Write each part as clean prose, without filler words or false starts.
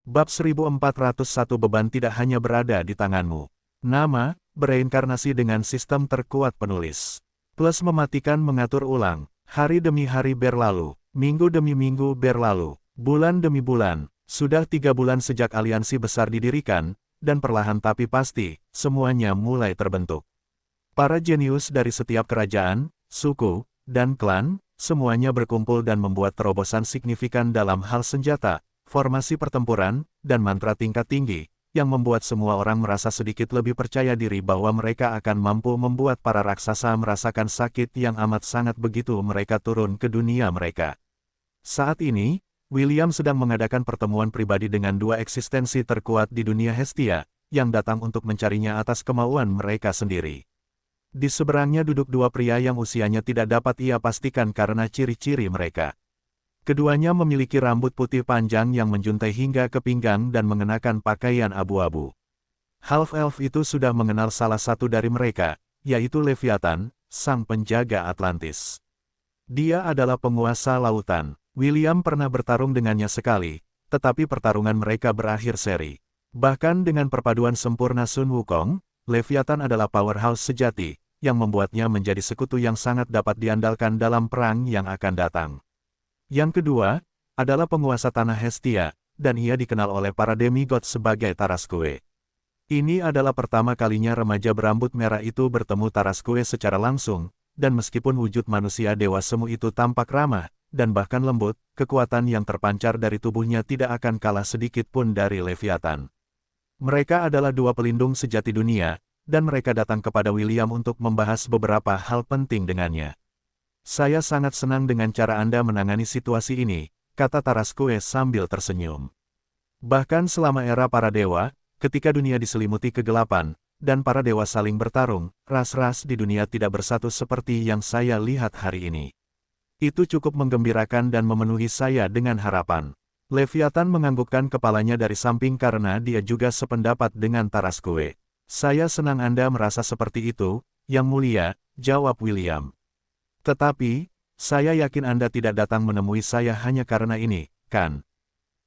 Bab 1401 beban tidak hanya berada di tanganmu. Nama, bereinkarnasi dengan sistem terkuat penulis. Plus mematikan mengatur ulang, hari demi hari berlalu, minggu demi minggu berlalu, bulan demi bulan, sudah 3 bulan sejak aliansi besar didirikan, dan perlahan tapi pasti, semuanya mulai terbentuk. Para jenius dari setiap kerajaan, suku, dan klan, semuanya berkumpul dan membuat terobosan signifikan dalam hal senjata, formasi pertempuran, dan mantra tingkat tinggi, yang membuat semua orang merasa sedikit lebih percaya diri bahwa mereka akan mampu membuat para raksasa merasakan sakit yang amat sangat begitu mereka turun ke dunia mereka. Saat ini, William sedang mengadakan pertemuan pribadi dengan 2 eksistensi terkuat di dunia Hestia, yang datang untuk mencarinya atas kemauan mereka sendiri. Di seberangnya duduk 2 pria yang usianya tidak dapat ia pastikan karena ciri-ciri mereka. Keduanya memiliki rambut putih panjang yang menjuntai hingga ke pinggang dan mengenakan pakaian abu-abu. Half-elf itu sudah mengenal salah satu dari mereka, yaitu Leviathan, sang penjaga Atlantis. Dia adalah penguasa lautan. William pernah bertarung dengannya sekali, tetapi pertarungan mereka berakhir seri. Bahkan dengan perpaduan sempurna Sun Wukong, Leviathan adalah powerhouse sejati, yang membuatnya menjadi sekutu yang sangat dapat diandalkan dalam perang yang akan datang. Yang kedua, adalah penguasa tanah Hestia, dan ia dikenal oleh para demigod sebagai Tarasque. Ini adalah pertama kalinya remaja berambut merah itu bertemu Tarasque secara langsung, dan meskipun wujud manusia dewa semu itu tampak ramah, dan bahkan lembut, kekuatan yang terpancar dari tubuhnya tidak akan kalah sedikit pun dari Leviathan. Mereka adalah 2 pelindung sejati dunia, dan mereka datang kepada William untuk membahas beberapa hal penting dengannya. Saya sangat senang dengan cara Anda menangani situasi ini, kata Tarasque sambil tersenyum. Bahkan selama era para dewa, ketika dunia diselimuti kegelapan, dan para dewa saling bertarung, ras-ras di dunia tidak bersatu seperti yang saya lihat hari ini. Itu cukup menggembirakan dan memenuhi saya dengan harapan. Leviathan menganggukkan kepalanya dari samping karena dia juga sependapat dengan Tarasque. Saya senang Anda merasa seperti itu, Yang Mulia, jawab William. Tetapi, saya yakin Anda tidak datang menemui saya hanya karena ini, kan?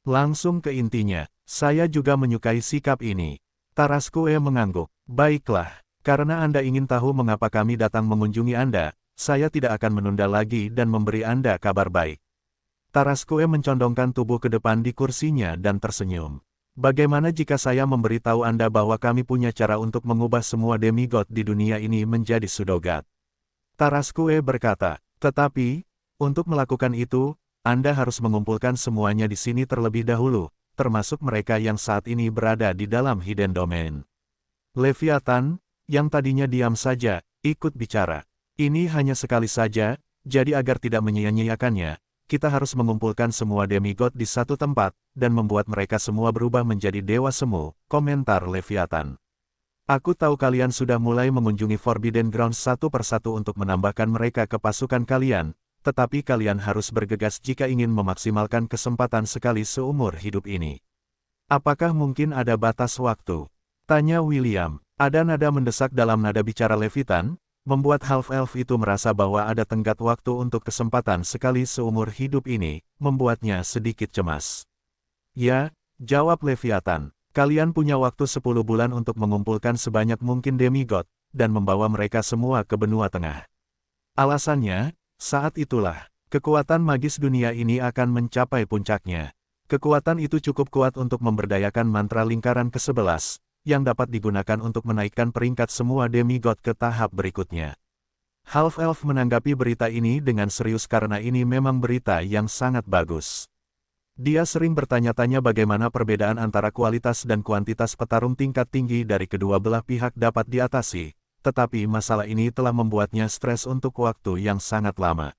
Langsung ke intinya, saya juga menyukai sikap ini. Tarasque mengangguk. Baiklah, karena Anda ingin tahu mengapa kami datang mengunjungi Anda, saya tidak akan menunda lagi dan memberi Anda kabar baik. Tarasque mencondongkan tubuh ke depan di kursinya dan tersenyum. Bagaimana jika saya memberitahu Anda bahwa kami punya cara untuk mengubah semua demigod di dunia ini menjadi Sudogat? Tarasque berkata, tetapi, untuk melakukan itu, Anda harus mengumpulkan semuanya di sini terlebih dahulu, termasuk mereka yang saat ini berada di dalam Hidden Domain. Leviathan, yang tadinya diam saja, ikut bicara. Ini hanya sekali saja, jadi agar tidak menyia-nyiakannya, kita harus mengumpulkan semua demigod di satu tempat, dan membuat mereka semua berubah menjadi dewa semu, komentar Leviathan. Aku tahu kalian sudah mulai mengunjungi Forbidden Ground satu persatu untuk menambahkan mereka ke pasukan kalian, tetapi kalian harus bergegas jika ingin memaksimalkan kesempatan sekali seumur hidup ini. Apakah mungkin ada batas waktu? Tanya William. Ada nada mendesak dalam nada bicara Leviathan, membuat half-elf itu merasa bahwa ada tenggat waktu untuk kesempatan sekali seumur hidup ini, membuatnya sedikit cemas. Ya, jawab Leviathan. Kalian punya waktu 10 bulan untuk mengumpulkan sebanyak mungkin demigod, dan membawa mereka semua ke benua tengah. Alasannya, saat itulah, kekuatan magis dunia ini akan mencapai puncaknya. Kekuatan itu cukup kuat untuk memberdayakan mantra lingkaran ke-11, yang dapat digunakan untuk menaikkan peringkat semua demigod ke tahap berikutnya. Half-elf menanggapi berita ini dengan serius karena ini memang berita yang sangat bagus. Dia sering bertanya-tanya bagaimana perbedaan antara kualitas dan kuantitas petarung tingkat tinggi dari kedua belah pihak dapat diatasi, tetapi masalah ini telah membuatnya stres untuk waktu yang sangat lama.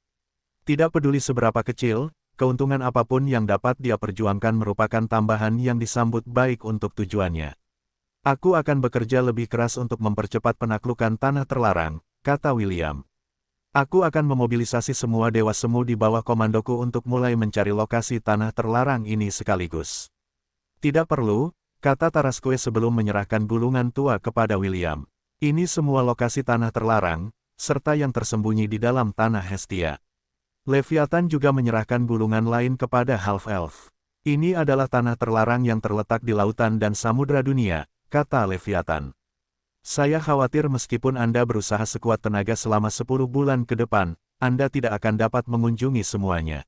Tidak peduli seberapa kecil, keuntungan apapun yang dapat dia perjuangkan merupakan tambahan yang disambut baik untuk tujuannya. Aku akan bekerja lebih keras untuk mempercepat penaklukan tanah terlarang, kata William. Aku akan memobilisasi semua dewa semu di bawah komandoku untuk mulai mencari lokasi tanah terlarang ini sekaligus. Tidak perlu, kata Tarasque sebelum menyerahkan gulungan tua kepada William. Ini semua lokasi tanah terlarang, serta yang tersembunyi di dalam tanah Hestia. Leviathan juga menyerahkan gulungan lain kepada half-elf. Ini adalah tanah terlarang yang terletak di lautan dan samudra dunia, kata Leviathan. Saya khawatir meskipun Anda berusaha sekuat tenaga selama 10 bulan ke depan, Anda tidak akan dapat mengunjungi semuanya.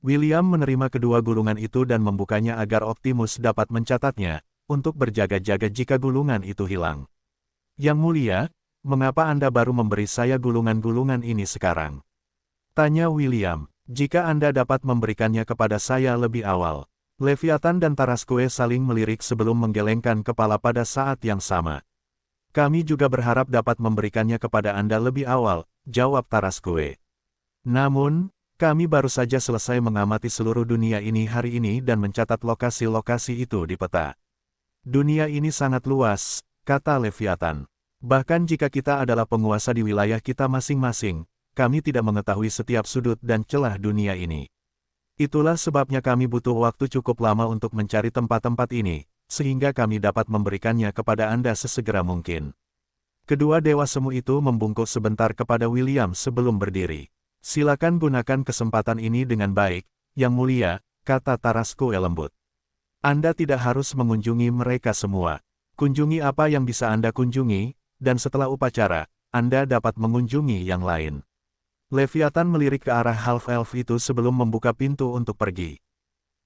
William menerima kedua gulungan itu dan membukanya agar Optimus dapat mencatatnya, untuk berjaga-jaga jika gulungan itu hilang. Yang mulia, mengapa Anda baru memberi saya gulungan-gulungan ini sekarang? Tanya William, jika Anda dapat memberikannya kepada saya lebih awal. Leviathan dan Tarasque saling melirik sebelum menggelengkan kepala pada saat yang sama. Kami juga berharap dapat memberikannya kepada Anda lebih awal, jawab Tarasque. Namun, kami baru saja selesai mengamati seluruh dunia ini hari ini dan mencatat lokasi-lokasi itu di peta. Dunia ini sangat luas, kata Leviathan. Bahkan jika kita adalah penguasa di wilayah kita masing-masing, kami tidak mengetahui setiap sudut dan celah dunia ini. Itulah sebabnya kami butuh waktu cukup lama untuk mencari tempat-tempat ini, sehingga kami dapat memberikannya kepada Anda sesegera mungkin. Kedua dewa semu itu membungkuk sebentar kepada William sebelum berdiri. Silakan gunakan kesempatan ini dengan baik, Yang Mulia, kata Tarasque lembut. Anda tidak harus mengunjungi mereka semua. Kunjungi apa yang bisa Anda kunjungi, dan setelah upacara, Anda dapat mengunjungi yang lain. Leviathan melirik ke arah half-elf itu sebelum membuka pintu untuk pergi.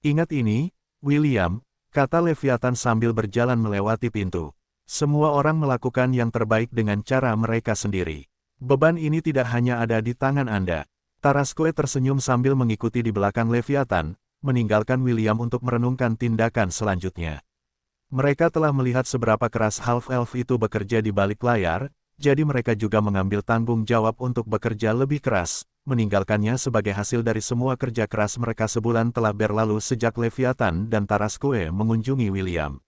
Ingat ini, William, kata Leviathan sambil berjalan melewati pintu. Semua orang melakukan yang terbaik dengan cara mereka sendiri. Beban ini tidak hanya ada di tangan Anda. Tarasque tersenyum sambil mengikuti di belakang Leviathan, meninggalkan William untuk merenungkan tindakan selanjutnya. Mereka telah melihat seberapa keras half-elf itu bekerja di balik layar, jadi mereka juga mengambil tanggung jawab untuk bekerja lebih keras, meninggalkannya sebagai hasil dari semua kerja keras mereka sebulan telah berlalu sejak Leviathan dan Tarasque mengunjungi William.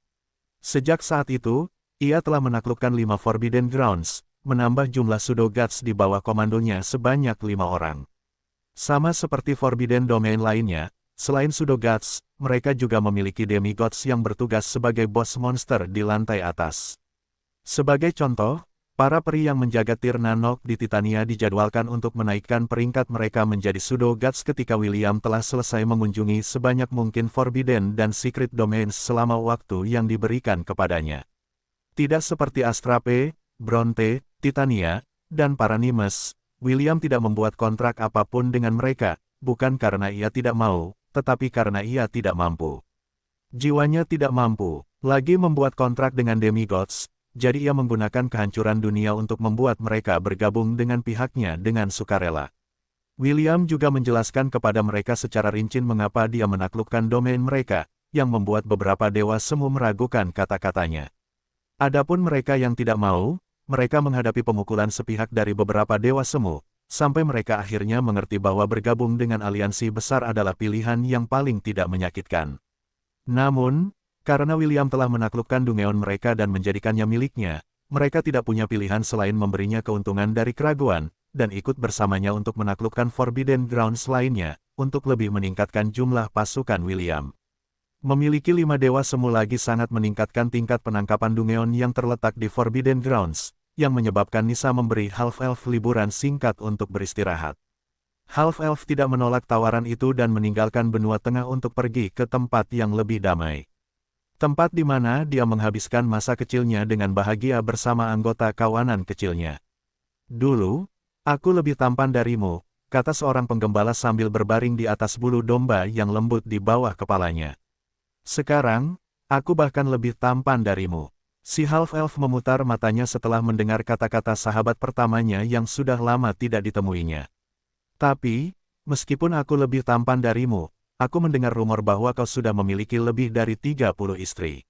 Sejak saat itu, ia telah menaklukkan 5 Forbidden Grounds, menambah jumlah Pseudo Gods di bawah komandonya sebanyak 5 orang. Sama seperti Forbidden Domain lainnya, selain Pseudo Gods, mereka juga memiliki Demigods yang bertugas sebagai bos monster di lantai atas. Sebagai contoh, para peri yang menjaga Tirnanok di Titania dijadwalkan untuk menaikkan peringkat mereka menjadi Pseudo Gods ketika William telah selesai mengunjungi sebanyak mungkin Forbidden dan Secret Domains selama waktu yang diberikan kepadanya. Tidak seperti Astrape, Bronte, Titania, dan Paranimes, William tidak membuat kontrak apapun dengan mereka, bukan karena ia tidak mau, tetapi karena ia tidak mampu. Jiwanya tidak mampu lagi membuat kontrak dengan Demigods, jadi ia menggunakan kehancuran dunia untuk membuat mereka bergabung dengan pihaknya dengan sukarela. William juga menjelaskan kepada mereka secara rinci mengapa dia menaklukkan domain mereka, yang membuat beberapa dewa semu meragukan kata-katanya. Adapun mereka yang tidak mau, mereka menghadapi pemukulan sepihak dari beberapa dewa semu, sampai mereka akhirnya mengerti bahwa bergabung dengan aliansi besar adalah pilihan yang paling tidak menyakitkan. Namun, karena William telah menaklukkan Dungeon mereka dan menjadikannya miliknya, mereka tidak punya pilihan selain memberinya keuntungan dari keraguan, dan ikut bersamanya untuk menaklukkan Forbidden Grounds lainnya, untuk lebih meningkatkan jumlah pasukan William. Memiliki 5 dewa semu lagi sangat meningkatkan tingkat penangkapan Dungeon yang terletak di Forbidden Grounds, yang menyebabkan Nissa memberi Half-Elf liburan singkat untuk beristirahat. Half-Elf tidak menolak tawaran itu dan meninggalkan benua tengah untuk pergi ke tempat yang lebih damai. Tempat di mana dia menghabiskan masa kecilnya dengan bahagia bersama anggota kawanan kecilnya. Dulu, aku lebih tampan darimu, kata seorang penggembala sambil berbaring di atas bulu domba yang lembut di bawah kepalanya. Sekarang, aku bahkan lebih tampan darimu. Si half-elf memutar matanya setelah mendengar kata-kata sahabat pertamanya yang sudah lama tidak ditemuinya. Tapi, meskipun aku lebih tampan darimu, aku mendengar rumor bahwa kau sudah memiliki lebih dari 30 istri.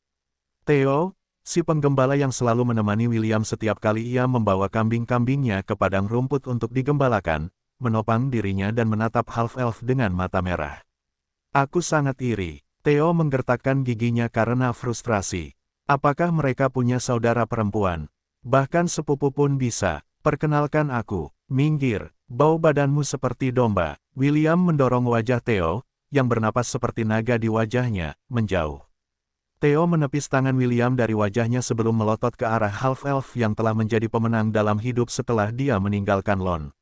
Theo, si penggembala yang selalu menemani William setiap kali ia membawa kambing-kambingnya ke padang rumput untuk digembalakan, menopang dirinya dan menatap half-elf dengan mata merah. Aku sangat iri. Theo menggertakkan giginya karena frustrasi. Apakah mereka punya saudara perempuan? Bahkan sepupu pun bisa. Perkenalkan aku. Minggir, bau badanmu seperti domba. William mendorong wajah Theo, yang bernapas seperti naga di wajahnya, menjauh. Theo menepis tangan William dari wajahnya sebelum melotot ke arah half-elf yang telah menjadi pemenang dalam hidup setelah dia meninggalkan Lon.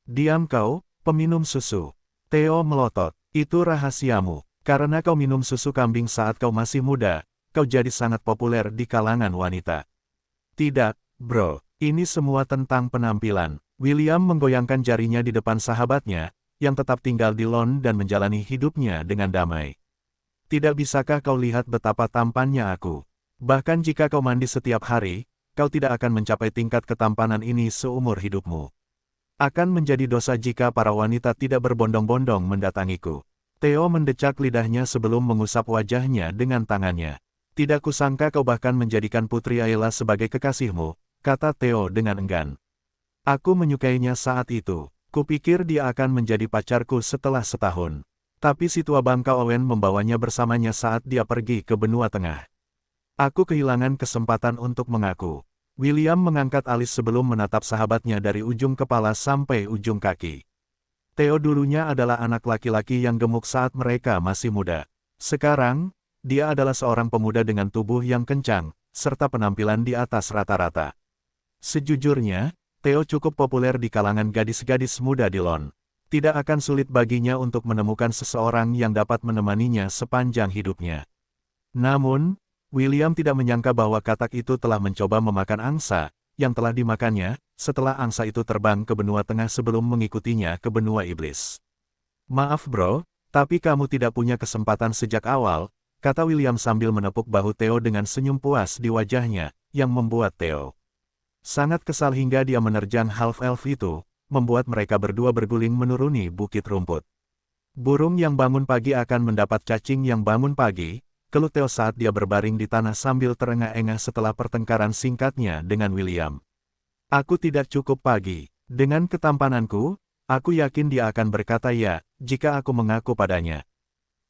Diam kau, peminum susu. Theo melotot. Itu rahasiamu. Karena kau minum susu kambing saat kau masih muda, kau jadi sangat populer di kalangan wanita. Tidak, bro. Ini semua tentang penampilan. William menggoyangkan jarinya di depan sahabatnya, yang tetap tinggal di London dan menjalani hidupnya dengan damai. Tidak bisakah kau lihat betapa tampannya aku? Bahkan jika kau mandi setiap hari, kau tidak akan mencapai tingkat ketampanan ini seumur hidupmu. Akan menjadi dosa jika para wanita tidak berbondong-bondong mendatangiku. Theo mendecak lidahnya sebelum mengusap wajahnya dengan tangannya. Tidak kusangka kau bahkan menjadikan Putri Ayla sebagai kekasihmu, kata Theo dengan enggan. Aku menyukainya saat itu. Kupikir dia akan menjadi pacarku setelah setahun. Tapi si tua bangka Owen membawanya bersamanya saat dia pergi ke benua tengah. Aku kehilangan kesempatan untuk mengaku. William mengangkat alis sebelum menatap sahabatnya dari ujung kepala sampai ujung kaki. Theo dulunya adalah anak laki-laki yang gemuk saat mereka masih muda. Sekarang, dia adalah seorang pemuda dengan tubuh yang kencang, serta penampilan di atas rata-rata. Sejujurnya, Theo cukup populer di kalangan gadis-gadis muda di London. Tidak akan sulit baginya untuk menemukan seseorang yang dapat menemaninya sepanjang hidupnya. Namun, William tidak menyangka bahwa katak itu telah mencoba memakan angsa, yang telah dimakannya, setelah angsa itu terbang ke benua tengah sebelum mengikutinya ke benua iblis. Maaf bro, tapi kamu tidak punya kesempatan sejak awal, kata William sambil menepuk bahu Theo dengan senyum puas di wajahnya, yang membuat Theo sangat kesal hingga dia menerjang half-elf itu, membuat mereka berdua berguling menuruni bukit rumput. Burung yang bangun pagi akan mendapat cacing yang bangun pagi, keluh Theo saat dia berbaring di tanah sambil terengah-engah setelah pertengkaran singkatnya dengan William. Aku tidak cukup pagi. Dengan ketampananku, aku yakin dia akan berkata ya, jika aku mengaku padanya.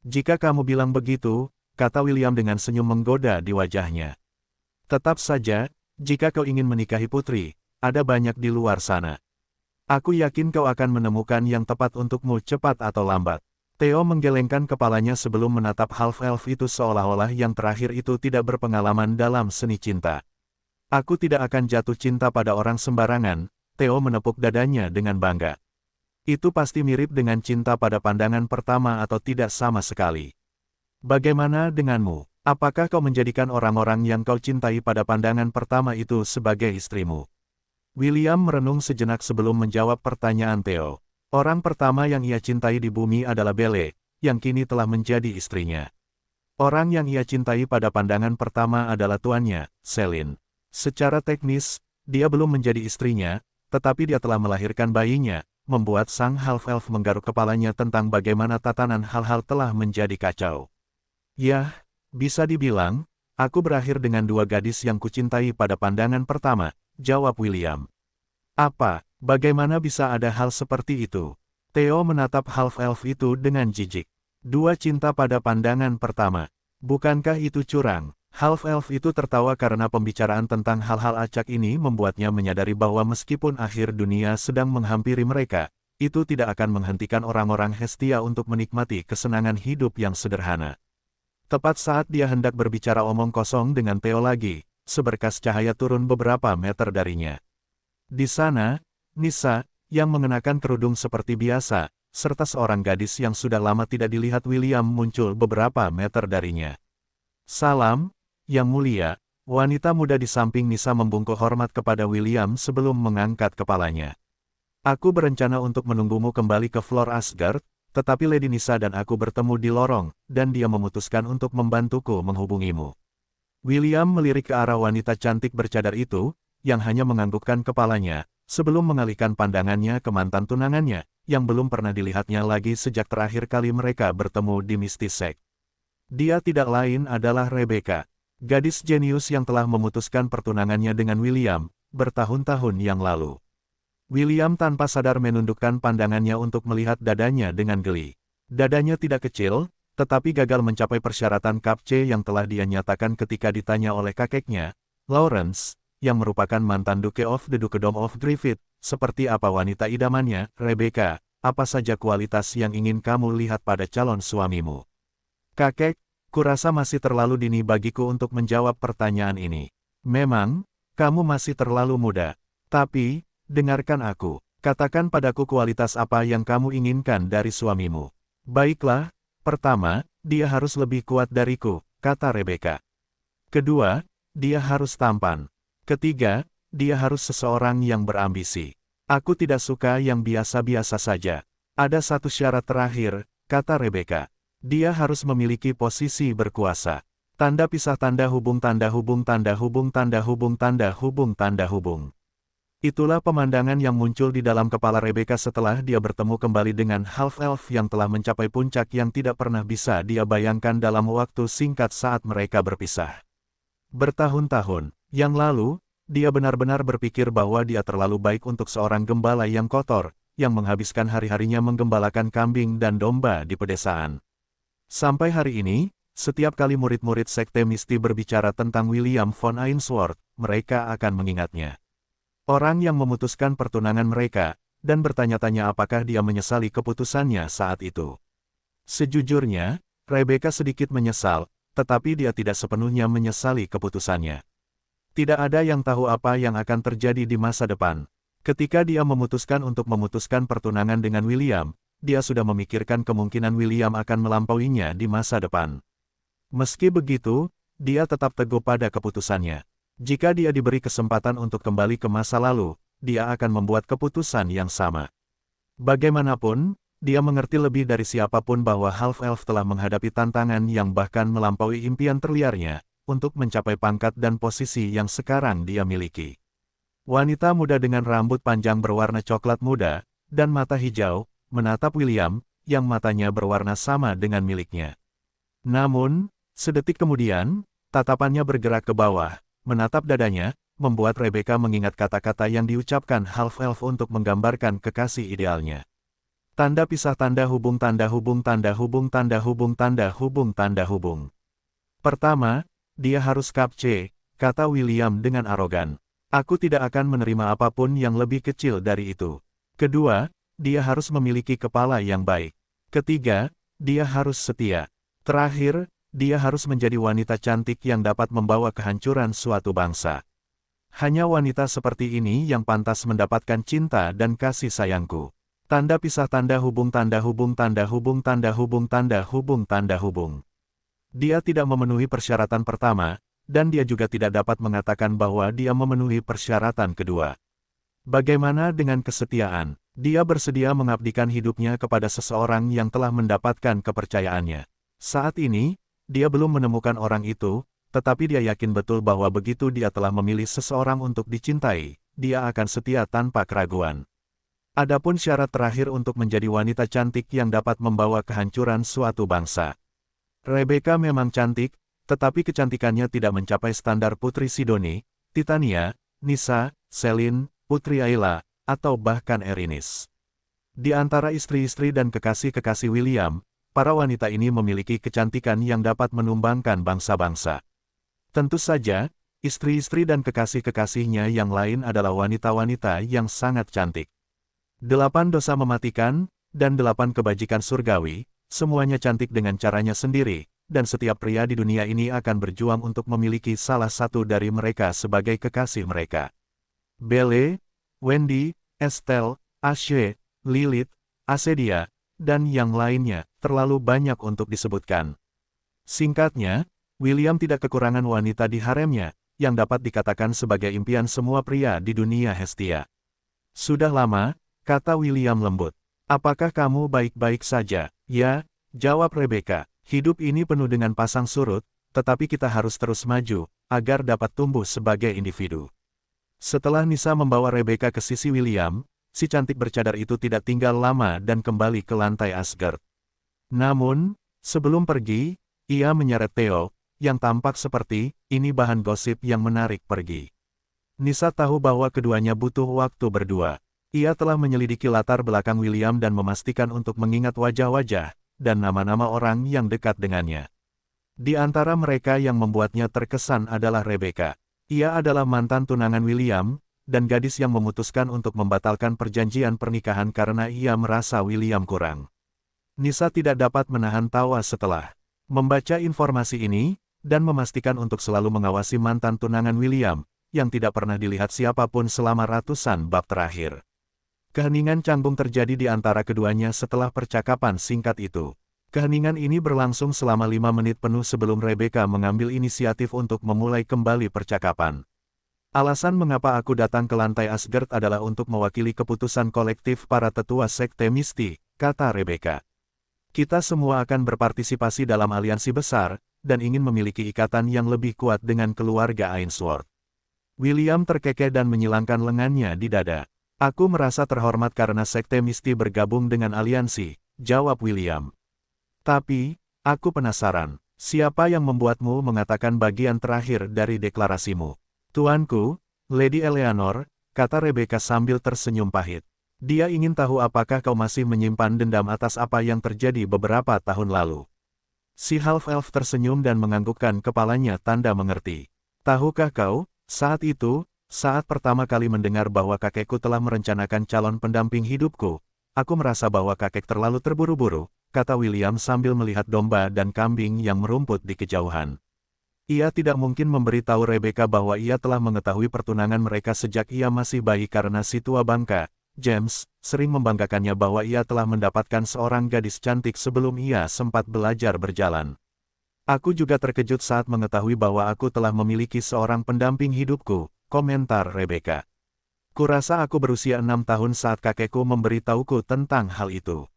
Jika kamu bilang begitu, kata William dengan senyum menggoda di wajahnya. Tetap saja, jika kau ingin menikahi Putri, ada banyak di luar sana. Aku yakin kau akan menemukan yang tepat untukmu cepat atau lambat. Theo menggelengkan kepalanya sebelum menatap half-elf itu seolah-olah yang terakhir itu tidak berpengalaman dalam seni cinta. Aku tidak akan jatuh cinta pada orang sembarangan, Theo menepuk dadanya dengan bangga. Itu pasti mirip dengan cinta pada pandangan pertama atau tidak sama sekali. Bagaimana denganmu? Apakah kau menjadikan orang-orang yang kau cintai pada pandangan pertama itu sebagai istrimu? William merenung sejenak sebelum menjawab pertanyaan Theo. Orang pertama yang ia cintai di bumi adalah Belle, yang kini telah menjadi istrinya. Orang yang ia cintai pada pandangan pertama adalah tuannya, Celine. Secara teknis, dia belum menjadi istrinya, tetapi dia telah melahirkan bayinya, membuat sang half-elf menggaruk kepalanya tentang bagaimana tatanan hal-hal telah menjadi kacau. Yah, bisa dibilang, aku berakhir dengan dua gadis yang kucintai pada pandangan pertama, jawab William. Apa, bagaimana bisa ada hal seperti itu? Theo menatap half-elf itu dengan jijik. Dua cinta pada pandangan pertama. Bukankah itu curang? Half-elf itu tertawa karena pembicaraan tentang hal-hal acak ini membuatnya menyadari bahwa meskipun akhir dunia sedang menghampiri mereka, itu tidak akan menghentikan orang-orang Hestia untuk menikmati kesenangan hidup yang sederhana. Tepat saat dia hendak berbicara omong kosong dengan Theo lagi, seberkas cahaya turun beberapa meter darinya. Di sana, Nisa, yang mengenakan kerudung seperti biasa, serta seorang gadis yang sudah lama tidak dilihat William muncul beberapa meter darinya. Salam, Yang Mulia, wanita muda di samping Nisa membungkuk hormat kepada William sebelum mengangkat kepalanya. Aku berencana untuk menunggumu kembali ke Floor Asgard, tetapi Lady Nisa dan aku bertemu di lorong, dan dia memutuskan untuk membantuku menghubungimu. William melirik ke arah wanita cantik bercadar itu, yang hanya menganggukkan kepalanya, sebelum mengalihkan pandangannya ke mantan tunangannya, yang belum pernah dilihatnya lagi sejak terakhir kali mereka bertemu di Misty Sect. Dia tidak lain adalah Rebecca, gadis jenius yang telah memutuskan pertunangannya dengan William, bertahun-tahun yang lalu. William tanpa sadar menundukkan pandangannya untuk melihat dadanya dengan geli. Dadanya tidak kecil, tetapi gagal mencapai persyaratan Kap C yang telah dia nyatakan ketika ditanya oleh kakeknya, Lawrence, yang merupakan mantan Duke of the Dukedom of Griffith, seperti apa wanita idamannya, Rebecca, apa saja kualitas yang ingin kamu lihat pada calon suamimu? Kakek, kurasa masih terlalu dini bagiku untuk menjawab pertanyaan ini. Memang, kamu masih terlalu muda. Tapi, dengarkan aku, katakan padaku kualitas apa yang kamu inginkan dari suamimu. Baiklah, Pertama, dia harus lebih kuat dariku, kata Rebecca. Kedua, dia harus tampan. Ketiga, dia harus seseorang yang berambisi. Aku tidak suka yang biasa-biasa saja. Ada satu syarat terakhir, kata Rebecca. Dia harus memiliki posisi berkuasa. Tanda pisah tanda hubung tanda hubung tanda hubung tanda hubung tanda hubung tanda hubung. Itulah pemandangan yang muncul di dalam kepala Rebecca setelah dia bertemu kembali dengan half-elf yang telah mencapai puncak yang tidak pernah bisa dia bayangkan dalam waktu singkat saat mereka berpisah. Bertahun-tahun yang lalu, dia benar-benar berpikir bahwa dia terlalu baik untuk seorang gembala yang kotor, yang menghabiskan hari-harinya menggembalakan kambing dan domba di pedesaan. Sampai hari ini, setiap kali murid-murid sekte Misti berbicara tentang William von Ainsworth, mereka akan mengingatnya. Orang yang memutuskan pertunangan mereka, dan bertanya-tanya apakah dia menyesali keputusannya saat itu. Sejujurnya, Rebecca sedikit menyesal, tetapi dia tidak sepenuhnya menyesali keputusannya. Tidak ada yang tahu apa yang akan terjadi di masa depan. Ketika dia memutuskan untuk memutuskan pertunangan dengan William, dia sudah memikirkan kemungkinan William akan melampauinya di masa depan. Meski begitu, dia tetap teguh pada keputusannya. Jika dia diberi kesempatan untuk kembali ke masa lalu, dia akan membuat keputusan yang sama. Bagaimanapun, dia mengerti lebih dari siapapun bahwa half-elf telah menghadapi tantangan yang bahkan melampaui impian terliarnya, untuk mencapai pangkat dan posisi yang sekarang dia miliki. Wanita muda dengan rambut panjang berwarna coklat muda, dan mata hijau, menatap William, yang matanya berwarna sama dengan miliknya. Namun, sedetik kemudian, tatapannya bergerak ke bawah, menatap dadanya, membuat Rebecca mengingat kata-kata yang diucapkan half-elf untuk menggambarkan kekasih idealnya. Tanda pisah tanda hubung tanda hubung tanda hubung tanda hubung tanda hubung tanda hubung. Pertama, dia harus kap C, kata William dengan arogan. Aku tidak akan menerima apapun yang lebih kecil dari itu. Kedua, dia harus memiliki kepala yang baik. Ketiga, dia harus setia. Terakhir, dia harus menjadi wanita cantik yang dapat membawa kehancuran suatu bangsa. Hanya wanita seperti ini yang pantas mendapatkan cinta dan kasih sayangku. Tanda pisah tanda hubung tanda hubung tanda hubung tanda hubung tanda hubung tanda hubung. Dia tidak memenuhi persyaratan pertama, dan dia juga tidak dapat mengatakan bahwa dia memenuhi persyaratan kedua. Bagaimana dengan kesetiaan? Dia bersedia mengabdikan hidupnya kepada seseorang yang telah mendapatkan kepercayaannya. Saat ini, dia belum menemukan orang itu, tetapi dia yakin betul bahwa begitu dia telah memilih seseorang untuk dicintai, dia akan setia tanpa keraguan. Adapun syarat terakhir untuk menjadi wanita cantik yang dapat membawa kehancuran suatu bangsa. Rebecca memang cantik, tetapi kecantikannya tidak mencapai standar Putri Sidoni, Titania, Nissa, Selin, Putri Ayla, atau bahkan Erinis. Di antara istri-istri dan kekasih-kekasih William, para wanita ini memiliki kecantikan yang dapat menumbangkan bangsa-bangsa. Tentu saja, istri-istri dan kekasih-kekasihnya yang lain adalah wanita-wanita yang sangat cantik. 8 dosa mematikan, dan 8 kebajikan surgawi, semuanya cantik dengan caranya sendiri, dan setiap pria di dunia ini akan berjuang untuk memiliki salah satu dari mereka sebagai kekasih mereka. Belle, Wendy, Estelle, Ashe, Lilith, Asedia, dan yang lainnya, terlalu banyak untuk disebutkan. Singkatnya, William tidak kekurangan wanita di haremnya, yang dapat dikatakan sebagai impian semua pria di dunia Hestia. Sudah lama, kata William lembut. Apakah kamu baik-baik saja? Ya, jawab Rebecca. Hidup ini penuh dengan pasang surut, tetapi kita harus terus maju, agar dapat tumbuh sebagai individu. Setelah Nissa membawa Rebecca ke sisi William, si cantik bercadar itu tidak tinggal lama dan kembali ke lantai Asgard. Namun, sebelum pergi, ia menyeret Theo, yang tampak seperti, ini bahan gosip yang menarik pergi. Nissa tahu bahwa keduanya butuh waktu berdua. Ia telah menyelidiki latar belakang William dan memastikan untuk mengingat wajah-wajah, dan nama-nama orang yang dekat dengannya. Di antara mereka yang membuatnya terkesan adalah Rebecca. Ia adalah mantan tunangan William, dan gadis yang memutuskan untuk membatalkan perjanjian pernikahan karena ia merasa William kurang. Nissa tidak dapat menahan tawa setelah membaca informasi ini, dan memastikan untuk selalu mengawasi mantan tunangan William, yang tidak pernah dilihat siapapun selama ratusan bab terakhir. Keheningan canggung terjadi di antara keduanya setelah percakapan singkat itu. Keheningan ini berlangsung selama 5 menit penuh sebelum Rebecca mengambil inisiatif untuk memulai kembali percakapan. Alasan mengapa aku datang ke lantai Asgard adalah untuk mewakili keputusan kolektif para tetua Sekte Misti, kata Rebecca. Kita semua akan berpartisipasi dalam aliansi besar, dan ingin memiliki ikatan yang lebih kuat dengan keluarga Ainsworth. William terkekeh dan menyilangkan lengannya di dada. Aku merasa terhormat karena Sekte Misti bergabung dengan aliansi, jawab William. Tapi, aku penasaran, siapa yang membuatmu mengatakan bagian terakhir dari deklarasimu? Tuanku, Lady Eleanor, kata Rebecca sambil tersenyum pahit. Dia ingin tahu apakah kau masih menyimpan dendam atas apa yang terjadi beberapa tahun lalu. Si half-elf tersenyum dan menganggukkan kepalanya tanda mengerti. Tahukah kau, saat itu, saat pertama kali mendengar bahwa kakekku telah merencanakan calon pendamping hidupku, aku merasa bahwa kakek terlalu terburu-buru, kata William sambil melihat domba dan kambing yang merumput di kejauhan. Ia tidak mungkin memberitahu Rebecca bahwa ia telah mengetahui pertunangan mereka sejak ia masih bayi karena si tua bangka, James, sering membanggakannya bahwa ia telah mendapatkan seorang gadis cantik sebelum ia sempat belajar berjalan. Aku juga terkejut saat mengetahui bahwa aku telah memiliki seorang pendamping hidupku, komentar Rebecca. Kurasa aku berusia 6 tahun saat kakekku memberitahuku tentang hal itu.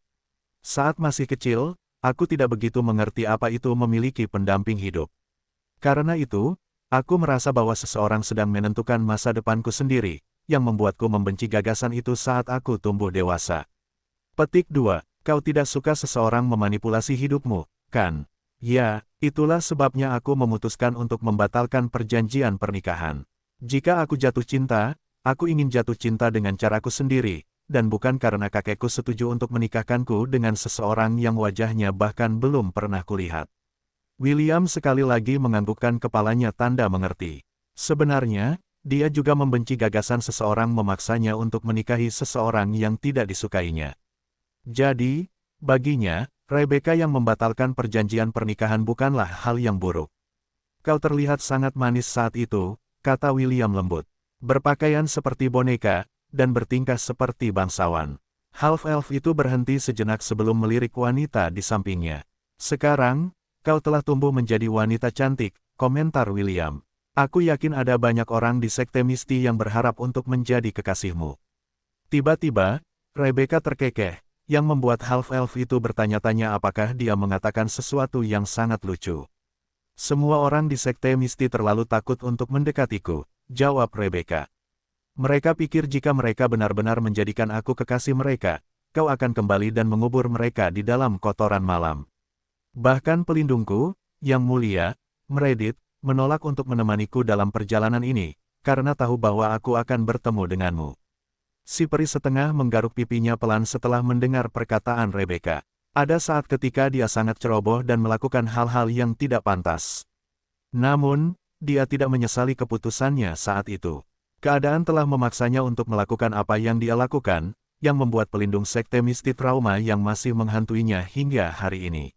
Saat masih kecil, aku tidak begitu mengerti apa itu memiliki pendamping hidup. Karena itu, aku merasa bahwa seseorang sedang menentukan masa depanku sendiri, yang membuatku membenci gagasan itu saat aku tumbuh dewasa. Petik 2. Kau tidak suka seseorang memanipulasi hidupmu, kan? Ya, itulah sebabnya aku memutuskan untuk membatalkan perjanjian pernikahan. Jika aku jatuh cinta, aku ingin jatuh cinta dengan caraku sendiri, dan bukan karena kakekku setuju untuk menikahkanku dengan seseorang yang wajahnya bahkan belum pernah kulihat. William sekali lagi menganggukkan kepalanya tanda mengerti. Sebenarnya, dia juga membenci gagasan seseorang memaksanya untuk menikahi seseorang yang tidak disukainya. Jadi, baginya, Rebecca yang membatalkan perjanjian pernikahan bukanlah hal yang buruk. Kau terlihat sangat manis saat itu, kata William lembut. Berpakaian seperti boneka, dan bertingkah seperti bangsawan. Half-elf itu berhenti sejenak sebelum melirik wanita di sampingnya. Sekarang, kau telah tumbuh menjadi wanita cantik, komentar William. Aku yakin ada banyak orang di Sekte Misti yang berharap untuk menjadi kekasihmu. Tiba-tiba, Rebecca terkekeh, yang membuat half-elf itu bertanya-tanya apakah dia mengatakan sesuatu yang sangat lucu. Semua orang di Sekte Misti terlalu takut untuk mendekatiku, jawab Rebecca. Mereka pikir jika mereka benar-benar menjadikan aku kekasih mereka, kau akan kembali dan mengubur mereka di dalam kotoran malam. Bahkan pelindungku, yang mulia, Meredith, menolak untuk menemaniku dalam perjalanan ini, karena tahu bahwa aku akan bertemu denganmu. Si peri setengah menggaruk pipinya pelan setelah mendengar perkataan Rebecca. Ada saat ketika dia sangat ceroboh dan melakukan hal-hal yang tidak pantas. Namun, dia tidak menyesali keputusannya saat itu. Keadaan telah memaksanya untuk melakukan apa yang dia lakukan, yang membuat pelindung Sekte Misti trauma yang masih menghantuinya hingga hari ini.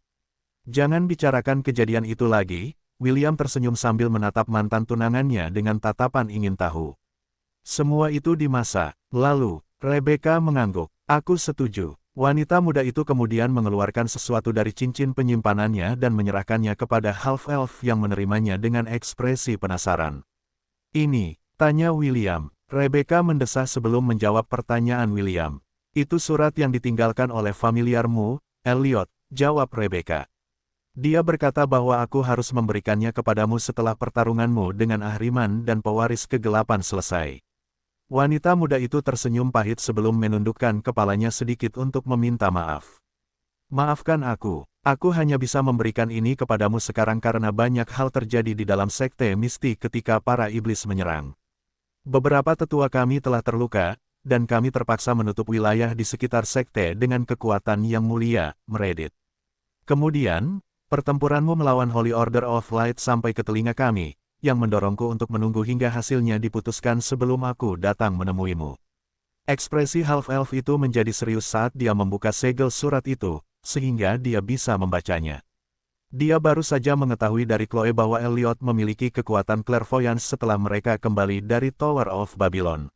Jangan bicarakan kejadian itu lagi, William tersenyum sambil menatap mantan tunangannya dengan tatapan ingin tahu. Semua itu di masa lalu, Rebecca mengangguk. Aku setuju. Wanita muda itu kemudian mengeluarkan sesuatu dari cincin penyimpanannya dan menyerahkannya kepada half-elf yang menerimanya dengan ekspresi penasaran. Ini, tanya William. Rebecca mendesah sebelum menjawab pertanyaan William. Itu surat yang ditinggalkan oleh familiarmu, Elliot, jawab Rebecca. Dia berkata bahwa aku harus memberikannya kepadamu setelah pertarunganmu dengan Ahriman dan pewaris kegelapan selesai. Wanita muda itu tersenyum pahit sebelum menundukkan kepalanya sedikit untuk meminta maaf. Maafkan aku hanya bisa memberikan ini kepadamu sekarang karena banyak hal terjadi di dalam Sekte Misti ketika para iblis menyerang. Beberapa tetua kami telah terluka, dan kami terpaksa menutup wilayah di sekitar Sekte dengan kekuatan yang mulia, Meredith. Kemudian, pertempuranmu melawan Holy Order of Light sampai ke telinga kami, yang mendorongku untuk menunggu hingga hasilnya diputuskan sebelum aku datang menemuimu. Ekspresi half-elf itu menjadi serius saat dia membuka segel surat itu, sehingga dia bisa membacanya. Dia baru saja mengetahui dari Chloe bahwa Elliot memiliki kekuatan clairvoyance setelah mereka kembali dari Tower of Babylon.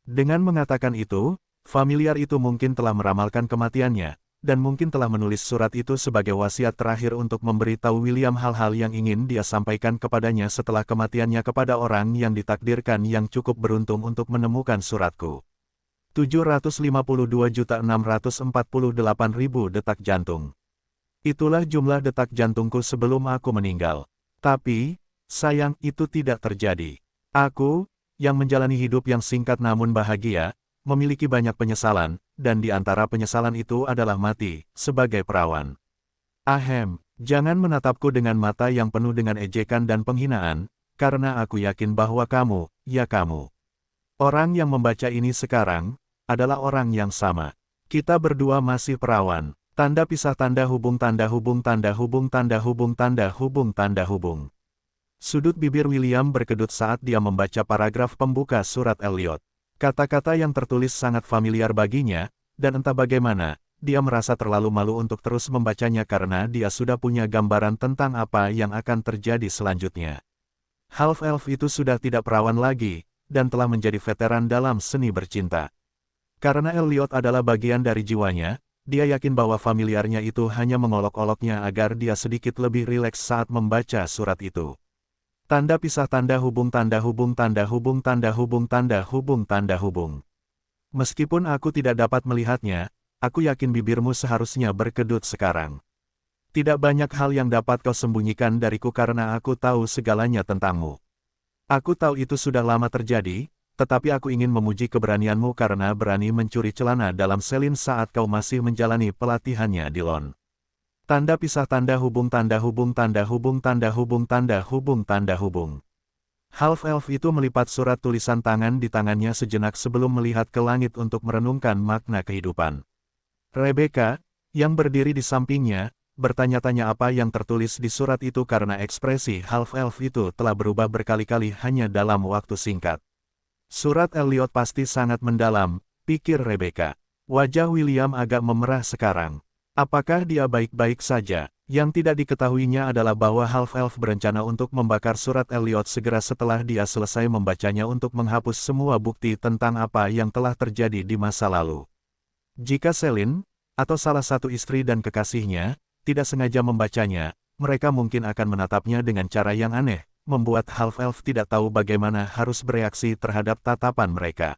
Dengan mengatakan itu, familiar itu mungkin telah meramalkan kematiannya, dan mungkin telah menulis surat itu sebagai wasiat terakhir untuk memberitahu William hal-hal yang ingin dia sampaikan kepadanya setelah kematiannya kepada orang yang ditakdirkan yang cukup beruntung untuk menemukan suratku. 752.648.000 detak jantung. Itulah jumlah detak jantungku sebelum aku meninggal. Tapi, sayang itu tidak terjadi. Aku, yang menjalani hidup yang singkat namun bahagia, memiliki banyak penyesalan, dan di antara penyesalan itu adalah mati, sebagai perawan. Ahem, jangan menatapku dengan mata yang penuh dengan ejekan dan penghinaan, karena aku yakin bahwa kamu, ya kamu. Orang yang membaca ini sekarang, adalah orang yang sama. Kita berdua masih perawan. Tanda pisah tanda hubung tanda hubung tanda hubung tanda hubung tanda hubung tanda hubung. Sudut bibir William berkedut saat dia membaca paragraf pembuka surat Elliot. Kata-kata yang tertulis sangat familiar baginya, dan entah bagaimana, dia merasa terlalu malu untuk terus membacanya karena dia sudah punya gambaran tentang apa yang akan terjadi selanjutnya. Half-elf itu sudah tidak perawan lagi, dan telah menjadi veteran dalam seni bercinta. Karena Elliot adalah bagian dari jiwanya, dia yakin bahwa familiarnya itu hanya mengolok-oloknya agar dia sedikit lebih rileks saat membaca surat itu. Tanda pisah tanda hubung tanda hubung tanda hubung tanda hubung tanda hubung tanda hubung. Meskipun aku tidak dapat melihatnya, aku yakin bibirmu seharusnya berkedut sekarang. Tidak banyak hal yang dapat kau sembunyikan dariku karena aku tahu segalanya tentangmu. Aku tahu itu sudah lama terjadi, tetapi aku ingin memuji keberanianmu karena berani mencuri celana dalam Selin saat kau masih menjalani pelatihannya di Lon. Tanda pisah tanda hubung tanda hubung tanda hubung tanda hubung tanda hubung tanda hubung. Half-elf itu melipat surat tulisan tangan di tangannya sejenak sebelum melihat ke langit untuk merenungkan makna kehidupan. Rebecca, yang berdiri di sampingnya, bertanya-tanya apa yang tertulis di surat itu karena ekspresi half-elf itu telah berubah berkali-kali hanya dalam waktu singkat. Surat Elliot pasti sangat mendalam, pikir Rebecca. Wajah William agak memerah sekarang. Apakah dia baik-baik saja? Yang tidak diketahuinya adalah bahwa half-elf berencana untuk membakar surat Elliot segera setelah dia selesai membacanya untuk menghapus semua bukti tentang apa yang telah terjadi di masa lalu. Jika Selin, atau salah satu istri dan kekasihnya, tidak sengaja membacanya, mereka mungkin akan menatapnya dengan cara yang aneh, membuat half-elf tidak tahu bagaimana harus bereaksi terhadap tatapan mereka.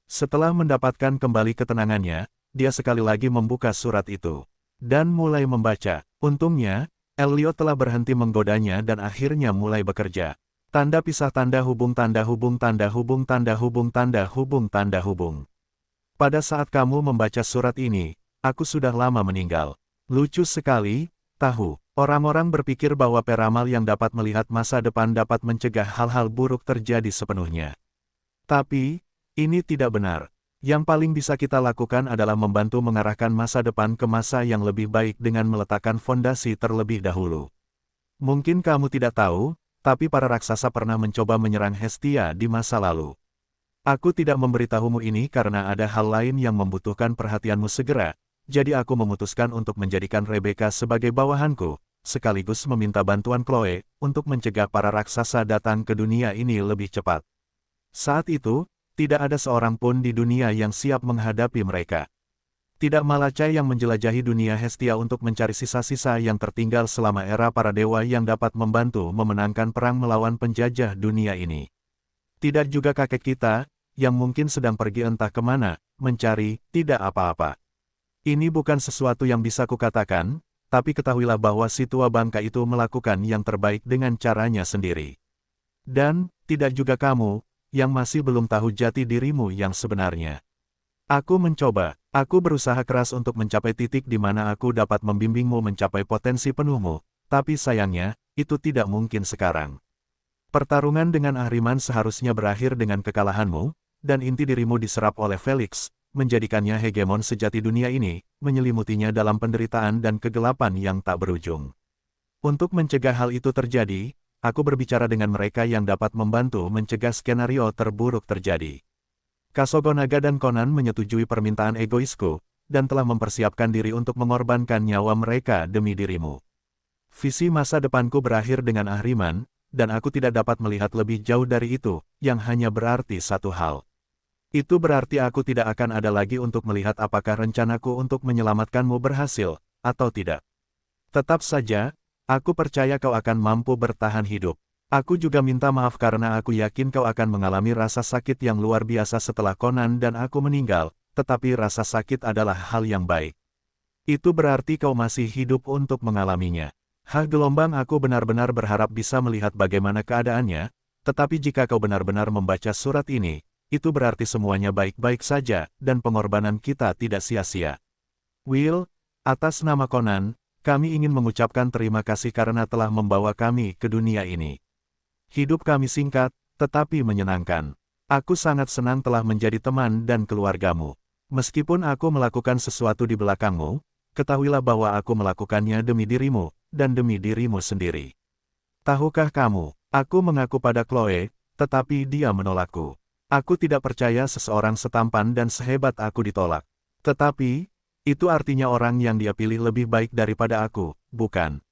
Setelah mendapatkan kembali ketenangannya, dia sekali lagi membuka surat itu. Dan mulai membaca. Untungnya, Elliot telah berhenti menggodanya dan akhirnya mulai bekerja. Tanda pisah tanda hubung tanda hubung tanda hubung tanda hubung tanda hubung tanda hubung. Pada saat kamu membaca surat ini, aku sudah lama meninggal. Lucu sekali, tahu. Orang-orang berpikir bahwa peramal yang dapat melihat masa depan dapat mencegah hal-hal buruk terjadi sepenuhnya. Tapi, ini tidak benar. Yang paling bisa kita lakukan adalah membantu mengarahkan masa depan ke masa yang lebih baik dengan meletakkan fondasi terlebih dahulu. Mungkin kamu tidak tahu, tapi para raksasa pernah mencoba menyerang Hestia di masa lalu. Aku tidak memberitahumu ini karena ada hal lain yang membutuhkan perhatianmu segera, jadi aku memutuskan untuk menjadikan Rebecca sebagai bawahanku, sekaligus meminta bantuan Chloe untuk mencegah para raksasa datang ke dunia ini lebih cepat. Saat itu, tidak ada seorang pun di dunia yang siap menghadapi mereka. Tidak Malacai yang menjelajahi dunia Hestia untuk mencari sisa-sisa yang tertinggal selama era para dewa yang dapat membantu memenangkan perang melawan penjajah dunia ini. Tidak juga kakek kita, yang mungkin sedang pergi entah kemana, mencari, tidak apa-apa. Ini bukan sesuatu yang bisa kukatakan, tapi ketahuilah bahwa si tua bangka itu melakukan yang terbaik dengan caranya sendiri. Dan, tidak juga kamu, yang masih belum tahu jati dirimu yang sebenarnya. Aku mencoba, aku berusaha keras untuk mencapai titik di mana aku dapat membimbingmu mencapai potensi penuhmu, tapi sayangnya, itu tidak mungkin sekarang. Pertarungan dengan Ahriman seharusnya berakhir dengan kekalahanmu, dan inti dirimu diserap oleh Felix, menjadikannya hegemon sejati dunia ini, menyelimutinya dalam penderitaan dan kegelapan yang tak berujung. Untuk mencegah hal itu terjadi, aku berbicara dengan mereka yang dapat membantu mencegah skenario terburuk terjadi. Kasogonaga dan Conan menyetujui permintaan egoisku, dan telah mempersiapkan diri untuk mengorbankan nyawa mereka demi dirimu. Visi masa depanku berakhir dengan Ahriman, dan aku tidak dapat melihat lebih jauh dari itu, yang hanya berarti satu hal. Itu berarti aku tidak akan ada lagi untuk melihat apakah rencanaku untuk menyelamatkanmu berhasil, atau tidak. Tetap saja, aku percaya kau akan mampu bertahan hidup. Aku juga minta maaf karena aku yakin kau akan mengalami rasa sakit yang luar biasa setelah Conan dan aku meninggal, tetapi rasa sakit adalah hal yang baik. Itu berarti kau masih hidup untuk mengalaminya. Gelombang aku benar-benar berharap bisa melihat bagaimana keadaannya, tetapi jika kau benar-benar membaca surat ini, itu berarti semuanya baik-baik saja, dan pengorbanan kita tidak sia-sia. Will, atas nama Conan, kami ingin mengucapkan terima kasih karena telah membawa kami ke dunia ini. Hidup kami singkat, tetapi menyenangkan. Aku sangat senang telah menjadi teman dan keluargamu. Meskipun aku melakukan sesuatu di belakangmu, ketahuilah bahwa aku melakukannya demi dirimu, dan demi dirimu sendiri. Tahukah kamu, aku mengaku pada Chloe, tetapi dia menolakku. Aku tidak percaya seseorang setampan dan sehebat aku ditolak. Tetapi, itu artinya orang yang dia pilih lebih baik daripada aku, bukan?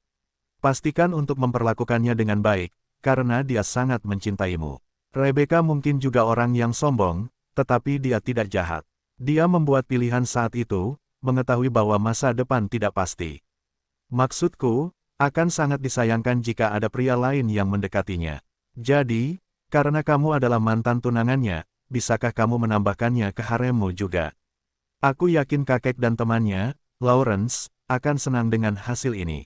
Pastikan untuk memperlakukannya dengan baik, karena dia sangat mencintaimu. Rebecca mungkin juga orang yang sombong, tetapi dia tidak jahat. Dia membuat pilihan saat itu, mengetahui bahwa masa depan tidak pasti. Maksudku, akan sangat disayangkan jika ada pria lain yang mendekatinya. Jadi, karena kamu adalah mantan tunangannya, bisakah kamu menambahkannya ke haremmu juga? Aku yakin kakek dan temannya, Lawrence, akan senang dengan hasil ini.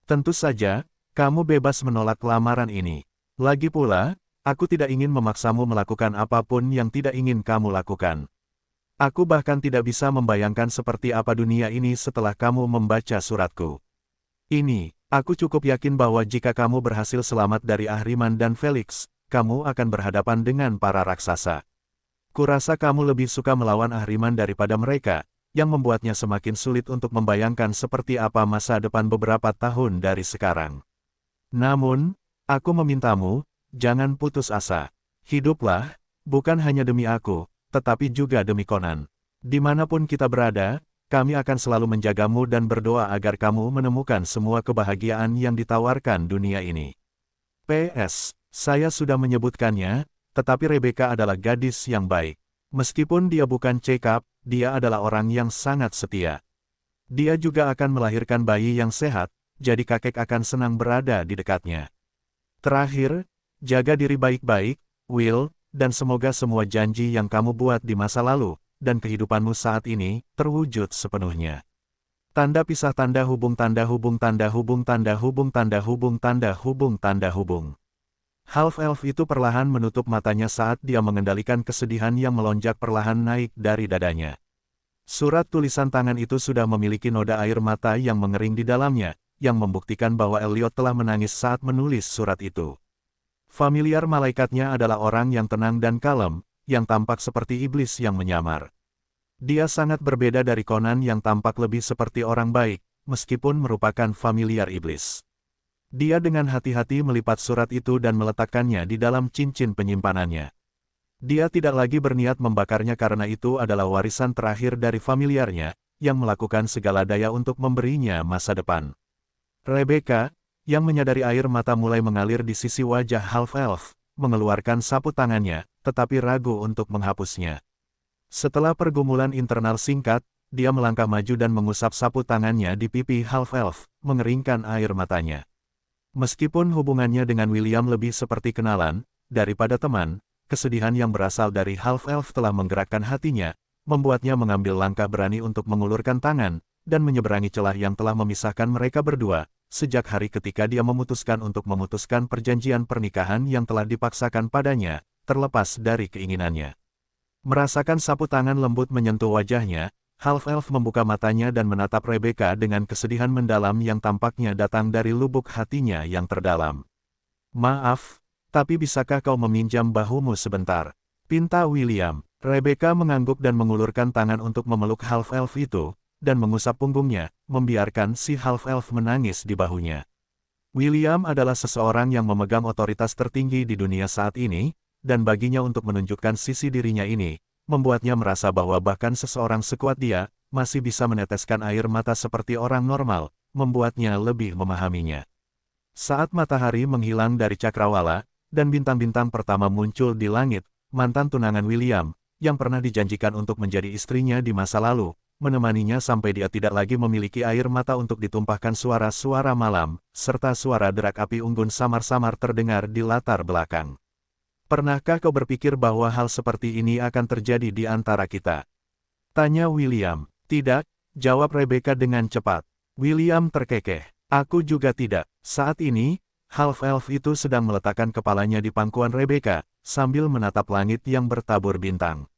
Tentu saja, kamu bebas menolak lamaran ini. Lagi pula, aku tidak ingin memaksamu melakukan apapun yang tidak ingin kamu lakukan. Aku bahkan tidak bisa membayangkan seperti apa dunia ini setelah kamu membaca suratku. Ini, aku cukup yakin bahwa jika kamu berhasil selamat dari Ahriman dan Felix, kamu akan berhadapan dengan para raksasa. Kurasa kamu lebih suka melawan Ahriman daripada mereka, yang membuatnya semakin sulit untuk membayangkan seperti apa masa depan beberapa tahun dari sekarang. Namun, aku memintamu, jangan putus asa. Hiduplah, bukan hanya demi aku, tetapi juga demi Conan. Dimanapun kita berada, kami akan selalu menjagamu dan berdoa agar kamu menemukan semua kebahagiaan yang ditawarkan dunia ini. PS, saya sudah menyebutkannya, tetapi Rebecca adalah gadis yang baik. Meskipun dia bukan cekap, dia adalah orang yang sangat setia. Dia juga akan melahirkan bayi yang sehat, jadi kakek akan senang berada di dekatnya. Terakhir, jaga diri baik-baik, Will, dan semoga semua janji yang kamu buat di masa lalu, dan kehidupanmu saat ini, terwujud sepenuhnya. Tanda pisah tanda hubung tanda hubung tanda hubung tanda hubung tanda hubung tanda hubung tanda hubung. Half-elf itu perlahan menutup matanya saat dia mengendalikan kesedihan yang melonjak perlahan naik dari dadanya. Surat tulisan tangan itu sudah memiliki noda air mata yang mengering di dalamnya, yang membuktikan bahwa Elliot telah menangis saat menulis surat itu. Familiar malaikatnya adalah orang yang tenang dan kalem, yang tampak seperti iblis yang menyamar. Dia sangat berbeda dari Conan yang tampak lebih seperti orang baik, meskipun merupakan familiar iblis. Dia dengan hati-hati melipat surat itu dan meletakkannya di dalam cincin penyimpanannya. Dia tidak lagi berniat membakarnya karena itu adalah warisan terakhir dari familiarnya, yang melakukan segala daya untuk memberinya masa depan. Rebecca, yang menyadari air mata mulai mengalir di sisi wajah half-elf, mengeluarkan sapu tangannya, tetapi ragu untuk menghapusnya. Setelah pergumulan internal singkat, dia melangkah maju dan mengusap sapu tangannya di pipi half-elf, mengeringkan air matanya. Meskipun hubungannya dengan William lebih seperti kenalan, daripada teman, kesedihan yang berasal dari half-elf telah menggerakkan hatinya, membuatnya mengambil langkah berani untuk mengulurkan tangan, dan menyeberangi celah yang telah memisahkan mereka berdua, sejak hari ketika dia memutuskan untuk memutuskan perjanjian pernikahan yang telah dipaksakan padanya, terlepas dari keinginannya. Merasakan sapu tangan lembut menyentuh wajahnya, half-elf membuka matanya dan menatap Rebecca dengan kesedihan mendalam yang tampaknya datang dari lubuk hatinya yang terdalam. Maaf, tapi bisakah kau meminjam bahumu sebentar? Pinta William. Rebecca mengangguk dan mengulurkan tangan untuk memeluk half-elf itu, dan mengusap punggungnya, membiarkan si half-elf menangis di bahunya. William adalah seseorang yang memegang otoritas tertinggi di dunia saat ini, dan baginya untuk menunjukkan sisi dirinya ini, membuatnya merasa bahwa bahkan seseorang sekuat dia, masih bisa meneteskan air mata seperti orang normal, membuatnya lebih memahaminya. Saat matahari menghilang dari cakrawala, dan bintang-bintang pertama muncul di langit, mantan tunangan William, yang pernah dijanjikan untuk menjadi istrinya di masa lalu, menemaninya sampai dia tidak lagi memiliki air mata untuk ditumpahkan. Suara-suara malam, serta suara derak api unggun samar-samar terdengar di latar belakang. Pernahkah kau berpikir bahwa hal seperti ini akan terjadi di antara kita? Tanya William. Tidak, jawab Rebecca dengan cepat. William terkekeh. Aku juga tidak. Saat ini, half-elf itu sedang meletakkan kepalanya di pangkuan Rebecca, sambil menatap langit yang bertabur bintang.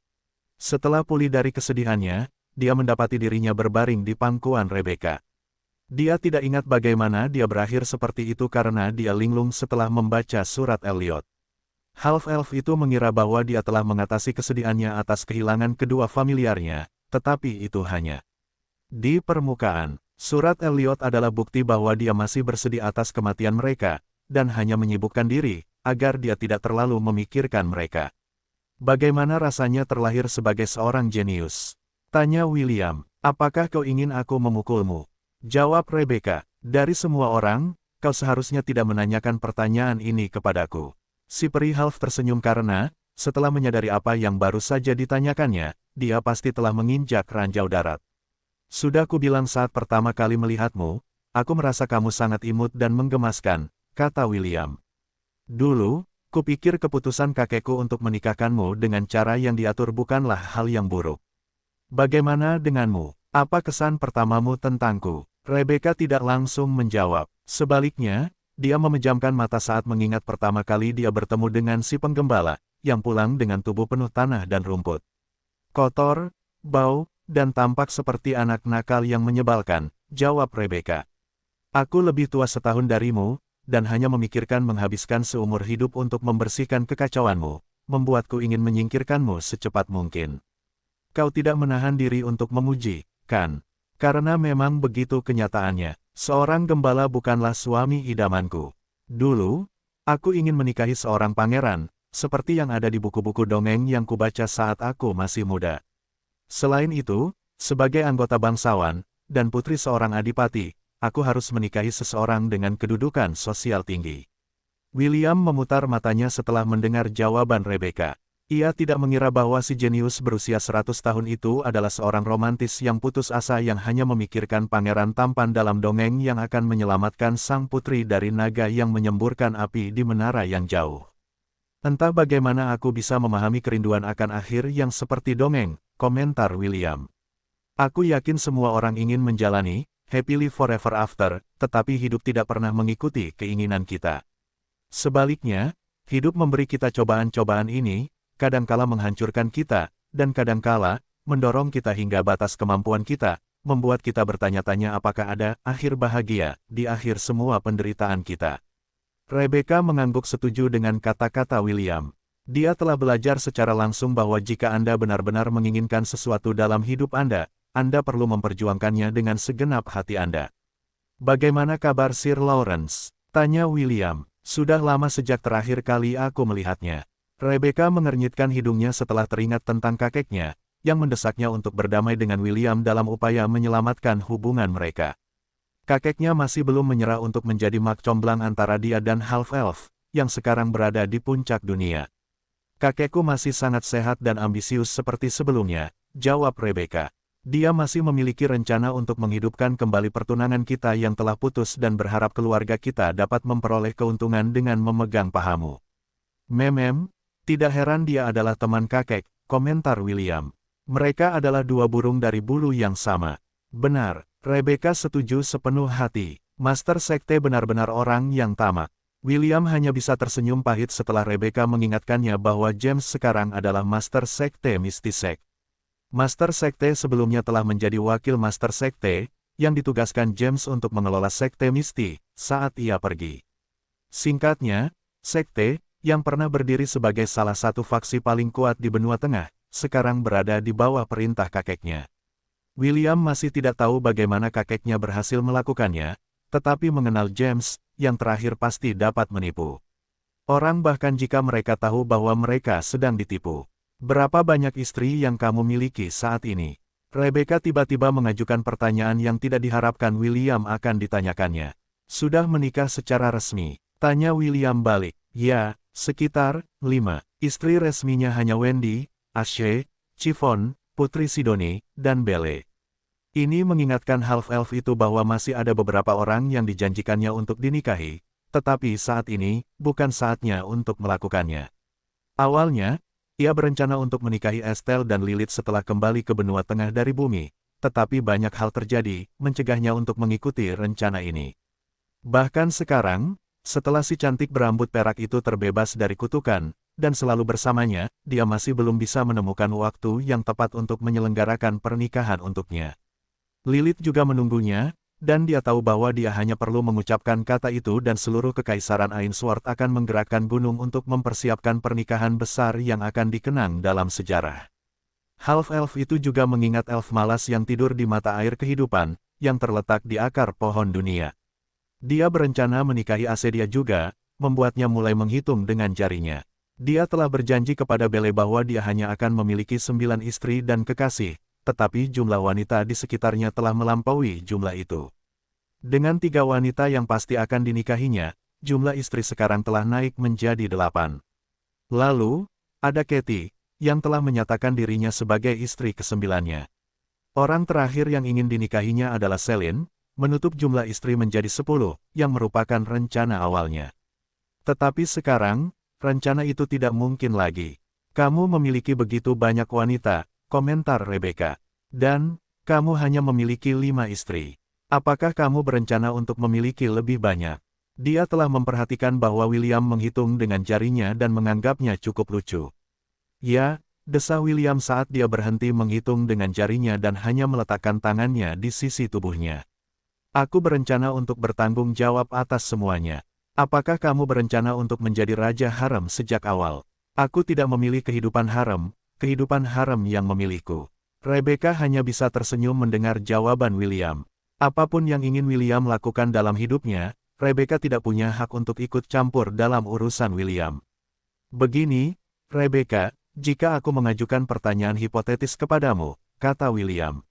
Setelah pulih dari kesedihannya, dia mendapati dirinya berbaring di pangkuan Rebecca. Dia tidak ingat bagaimana dia berakhir seperti itu karena dia linglung setelah membaca surat Elliot. Half-elf itu mengira bahwa dia telah mengatasi kesedihannya atas kehilangan kedua familiarnya, tetapi itu hanya di permukaan. Surat Elliot adalah bukti bahwa dia masih bersedih atas kematian mereka, dan hanya menyibukkan diri, agar dia tidak terlalu memikirkan mereka. Bagaimana rasanya terlahir sebagai seorang jenius? Tanya William. Apakah kau ingin aku memukulmu? Jawab Rebecca. Dari semua orang, kau seharusnya tidak menanyakan pertanyaan ini kepadaku. Si peri half tersenyum karena, setelah menyadari apa yang baru saja ditanyakannya, dia pasti telah menginjak ranjau darat. Sudah kubilang saat pertama kali melihatmu, aku merasa kamu sangat imut dan menggemaskan, kata William. Dulu, kupikir keputusan kakekku untuk menikahkanmu dengan cara yang diatur bukanlah hal yang buruk. Bagaimana denganmu? Apa kesan pertamamu tentangku? Rebecca tidak langsung menjawab. Sebaliknya, dia memejamkan mata saat mengingat pertama kali dia bertemu dengan si penggembala, yang pulang dengan tubuh penuh tanah dan rumput. Kotor, bau, dan tampak seperti anak nakal yang menyebalkan, jawab Rebecca. Aku lebih tua setahun darimu, dan hanya memikirkan menghabiskan seumur hidup untuk membersihkan kekacauanmu, membuatku ingin menyingkirkanmu secepat mungkin. Kau tidak menahan diri untuk memuji, kan? Karena memang begitu kenyataannya, seorang gembala bukanlah suami idamanku. Dulu, aku ingin menikahi seorang pangeran, seperti yang ada di buku-buku dongeng yang kubaca saat aku masih muda. Selain itu, sebagai anggota bangsawan, dan putri seorang adipati, aku harus menikahi seseorang dengan kedudukan sosial tinggi. William memutar matanya setelah mendengar jawaban Rebecca. Ia tidak mengira bahwa si jenius berusia 100 tahun itu adalah seorang romantis yang putus asa yang hanya memikirkan pangeran tampan dalam dongeng yang akan menyelamatkan sang putri dari naga yang menyemburkan api di menara yang jauh. Entah bagaimana aku bisa memahami kerinduan akan akhir yang seperti dongeng, komentar William. Aku yakin semua orang ingin menjalani happily forever after, tetapi hidup tidak pernah mengikuti keinginan kita. Sebaliknya, hidup memberi kita cobaan-cobaan ini, kadangkala menghancurkan kita, dan kadangkala mendorong kita hingga batas kemampuan kita, membuat kita bertanya-tanya apakah ada akhir bahagia di akhir semua penderitaan kita. Rebecca mengangguk setuju dengan kata-kata William. Dia telah belajar secara langsung bahwa jika Anda benar-benar menginginkan sesuatu dalam hidup Anda perlu memperjuangkannya dengan segenap hati Anda. Bagaimana kabar Sir Lawrence? Tanya William. Sudah lama sejak terakhir kali aku melihatnya. Rebecca mengernyitkan hidungnya setelah teringat tentang kakeknya, yang mendesaknya untuk berdamai dengan William dalam upaya menyelamatkan hubungan mereka. Kakeknya masih belum menyerah untuk menjadi mak comblang antara dia dan half-elf, yang sekarang berada di puncak dunia. Kakekku masih sangat sehat dan ambisius seperti sebelumnya, jawab Rebecca. Dia masih memiliki rencana untuk menghidupkan kembali pertunangan kita yang telah putus dan berharap keluarga kita dapat memperoleh keuntungan dengan memegang pahamu. Tidak heran dia adalah teman kakek, komentar William. Mereka adalah dua burung dari bulu yang sama. Benar, Rebecca setuju sepenuh hati. Master Sekte benar-benar orang yang tamak. William hanya bisa tersenyum pahit setelah Rebecca mengingatkannya bahwa James sekarang adalah Master Sekte Mystisek. Master Sekte sebelumnya telah menjadi wakil Master Sekte, yang ditugaskan James untuk mengelola Sekte Misti, saat ia pergi. Singkatnya, Sekte, yang pernah berdiri sebagai salah satu faksi paling kuat di benua tengah, sekarang berada di bawah perintah kakeknya. William masih tidak tahu bagaimana kakeknya berhasil melakukannya, tetapi mengenal James, yang terakhir pasti dapat menipu orang bahkan jika mereka tahu bahwa mereka sedang ditipu. Berapa banyak istri yang kamu miliki saat ini? Rebecca tiba-tiba mengajukan pertanyaan yang tidak diharapkan William akan ditanyakannya. Sudah menikah secara resmi? Tanya William balik. Ya, sekitar 5. Istri resminya hanya Wendy, Ashley, Chiffon, Putri Sidoni, dan Belle. Ini mengingatkan half-elf itu bahwa masih ada beberapa orang yang dijanjikannya untuk dinikahi, tetapi saat ini, bukan saatnya untuk melakukannya. Awalnya, ia berencana untuk menikahi Estelle dan Lilith setelah kembali ke benua tengah dari bumi, tetapi banyak hal terjadi, mencegahnya untuk mengikuti rencana ini. Bahkan sekarang, setelah si cantik berambut perak itu terbebas dari kutukan, dan selalu bersamanya, dia masih belum bisa menemukan waktu yang tepat untuk menyelenggarakan pernikahan untuknya. Lilith juga menunggunya, dan dia tahu bahwa dia hanya perlu mengucapkan kata itu dan seluruh kekaisaran Ainsworth akan menggerakkan gunung untuk mempersiapkan pernikahan besar yang akan dikenang dalam sejarah. Half-elf itu juga mengingat elf malas yang tidur di mata air kehidupan, yang terletak di akar pohon dunia. Dia berencana menikahi Asedia juga, membuatnya mulai menghitung dengan jarinya. Dia telah berjanji kepada Belle bahwa dia hanya akan memiliki 9 istri dan kekasih, tetapi jumlah wanita di sekitarnya telah melampaui jumlah itu. Dengan 3 wanita yang pasti akan dinikahinya, jumlah istri sekarang telah naik menjadi 8. Lalu, ada Katie, yang telah menyatakan dirinya sebagai istri ke-9-nya. Orang terakhir yang ingin dinikahinya adalah Celine, menutup jumlah istri menjadi 10, yang merupakan rencana awalnya. Tetapi sekarang, rencana itu tidak mungkin lagi. Kamu memiliki begitu banyak wanita, komentar Rebecca. Dan, kamu hanya memiliki 5 istri. Apakah kamu berencana untuk memiliki lebih banyak? Dia telah memperhatikan bahwa William menghitung dengan jarinya dan menganggapnya cukup lucu. Ya, desah William saat dia berhenti menghitung dengan jarinya dan hanya meletakkan tangannya di sisi tubuhnya. Aku berencana untuk bertanggung jawab atas semuanya. Apakah kamu berencana untuk menjadi raja harem sejak awal? Aku tidak memilih kehidupan harem yang memilihku. Rebecca hanya bisa tersenyum mendengar jawaban William. Apapun yang ingin William lakukan dalam hidupnya, Rebecca tidak punya hak untuk ikut campur dalam urusan William. Begini, Rebecca, jika aku mengajukan pertanyaan hipotetis kepadamu, kata William.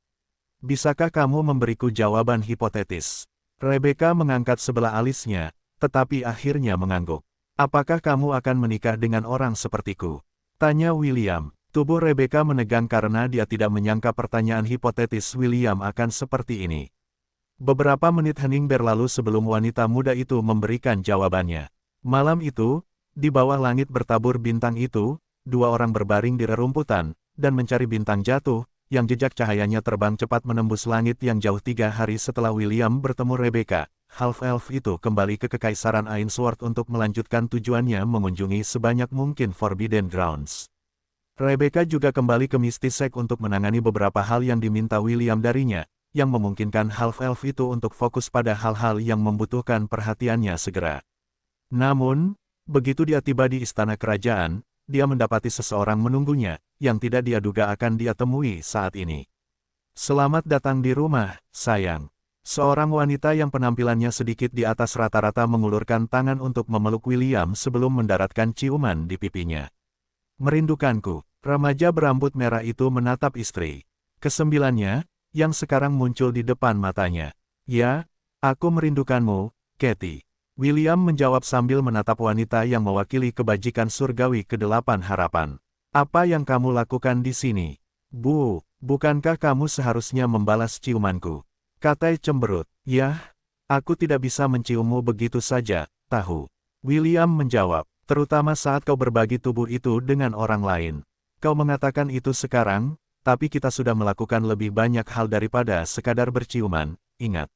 Bisakah kamu memberiku jawaban hipotetis? Rebecca mengangkat sebelah alisnya, tetapi akhirnya mengangguk. Apakah kamu akan menikah dengan orang sepertiku? Tanya William. Tubuh Rebecca menegang karena dia tidak menyangka pertanyaan hipotetis William akan seperti ini. Beberapa menit hening berlalu sebelum wanita muda itu memberikan jawabannya. Malam itu, di bawah langit bertabur bintang itu, 2 orang berbaring di rerumputan, dan mencari bintang jatuh, yang jejak cahayanya terbang cepat menembus langit yang jauh 3 hari setelah William bertemu Rebecca. Half-elf itu kembali ke Kekaisaran Ainsworth untuk melanjutkan tujuannya mengunjungi sebanyak mungkin Forbidden Grounds. Rebecca juga kembali ke Mystisek untuk menangani beberapa hal yang diminta William darinya, yang memungkinkan half-elf itu untuk fokus pada hal-hal yang membutuhkan perhatiannya segera. Namun, begitu dia tiba di istana kerajaan, dia mendapati seseorang menunggunya, yang tidak dia duga akan dia temui saat ini. Selamat datang di rumah, sayang. Seorang wanita yang penampilannya sedikit di atas rata-rata mengulurkan tangan untuk memeluk William sebelum mendaratkan ciuman di pipinya. Merindukanku. Remaja berambut merah itu menatap istri ke-9-nya, yang sekarang muncul di depan matanya. Ya, aku merindukanmu, Katie. William menjawab sambil menatap wanita yang mewakili kebajikan surgawi ke-8 harapan. Apa yang kamu lakukan di sini? Bu, bukankah kamu seharusnya membalas ciumanku? Katai cemberut. Yah, aku tidak bisa menciummu begitu saja, tahu. William menjawab, terutama saat kau berbagi tubuh itu dengan orang lain. Kau mengatakan itu sekarang, tapi kita sudah melakukan lebih banyak hal daripada sekadar berciuman, ingat.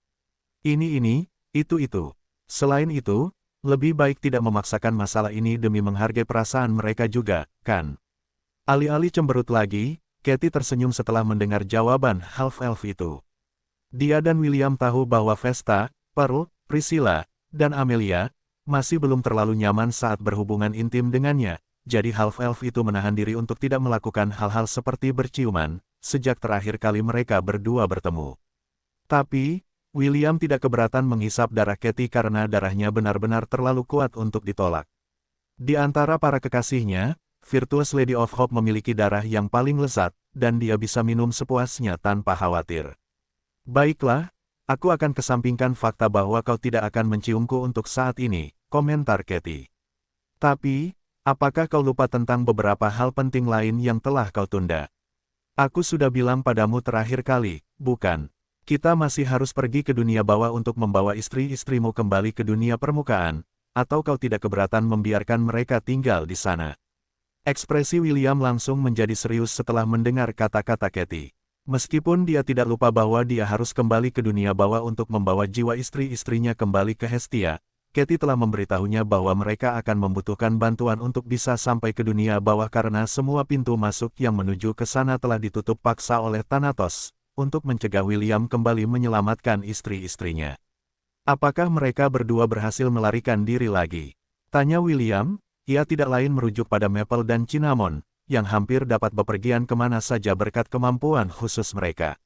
Ini, itu. Selain itu, lebih baik tidak memaksakan masalah ini demi menghargai perasaan mereka juga, kan? Alih-alih cemberut lagi, Katie tersenyum setelah mendengar jawaban half-elf itu. Dia dan William tahu bahwa Vesta, Pearl, Priscilla, dan Amelia, masih belum terlalu nyaman saat berhubungan intim dengannya. Jadi half-elf itu menahan diri untuk tidak melakukan hal-hal seperti berciuman, sejak terakhir kali mereka berdua bertemu. Tapi, William tidak keberatan menghisap darah Katie karena darahnya benar-benar terlalu kuat untuk ditolak. Di antara para kekasihnya, Virtuous Lady of Hope memiliki darah yang paling lezat, dan dia bisa minum sepuasnya tanpa khawatir. Baiklah, aku akan kesampingkan fakta bahwa kau tidak akan menciumku untuk saat ini, komentar Katie. Tapi, apakah kau lupa tentang beberapa hal penting lain yang telah kau tunda? Aku sudah bilang padamu terakhir kali, bukan? Kita masih harus pergi ke dunia bawah untuk membawa istri-istrimu kembali ke dunia permukaan, atau kau tidak keberatan membiarkan mereka tinggal di sana? Ekspresi William langsung menjadi serius setelah mendengar kata-kata Katie. Meskipun dia tidak lupa bahwa dia harus kembali ke dunia bawah untuk membawa jiwa istri-istrinya kembali ke Hestia, Katie telah memberitahunya bahwa mereka akan membutuhkan bantuan untuk bisa sampai ke dunia bawah karena semua pintu masuk yang menuju ke sana telah ditutup paksa oleh Thanatos, untuk mencegah William kembali menyelamatkan istri-istrinya. Apakah mereka berdua berhasil melarikan diri lagi? Tanya William, ia tidak lain merujuk pada Maple dan Cinnamon, yang hampir dapat bepergian kemana saja berkat kemampuan khusus mereka.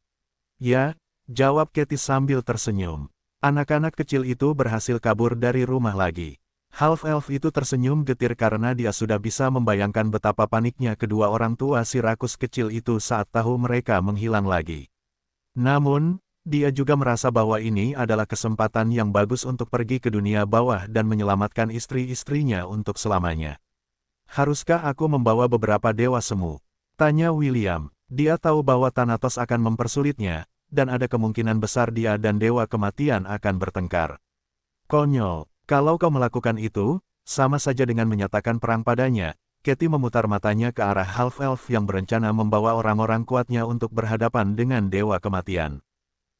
Ya, jawab Katie sambil tersenyum. Anak-anak kecil itu berhasil kabur dari rumah lagi. Half-elf itu tersenyum getir karena dia sudah bisa membayangkan betapa paniknya kedua orang tua si rakus kecil itu saat tahu mereka menghilang lagi. Namun, dia juga merasa bahwa ini adalah kesempatan yang bagus untuk pergi ke dunia bawah dan menyelamatkan istri-istrinya untuk selamanya. Haruskah aku membawa beberapa dewa semu? Tanya William. Dia tahu bahwa Thanatos akan mempersulitnya, dan ada kemungkinan besar dia dan Dewa Kematian akan bertengkar. Konyol, kalau kau melakukan itu, sama saja dengan menyatakan perang padanya. Katie memutar matanya ke arah half-elf yang berencana membawa orang-orang kuatnya untuk berhadapan dengan Dewa Kematian.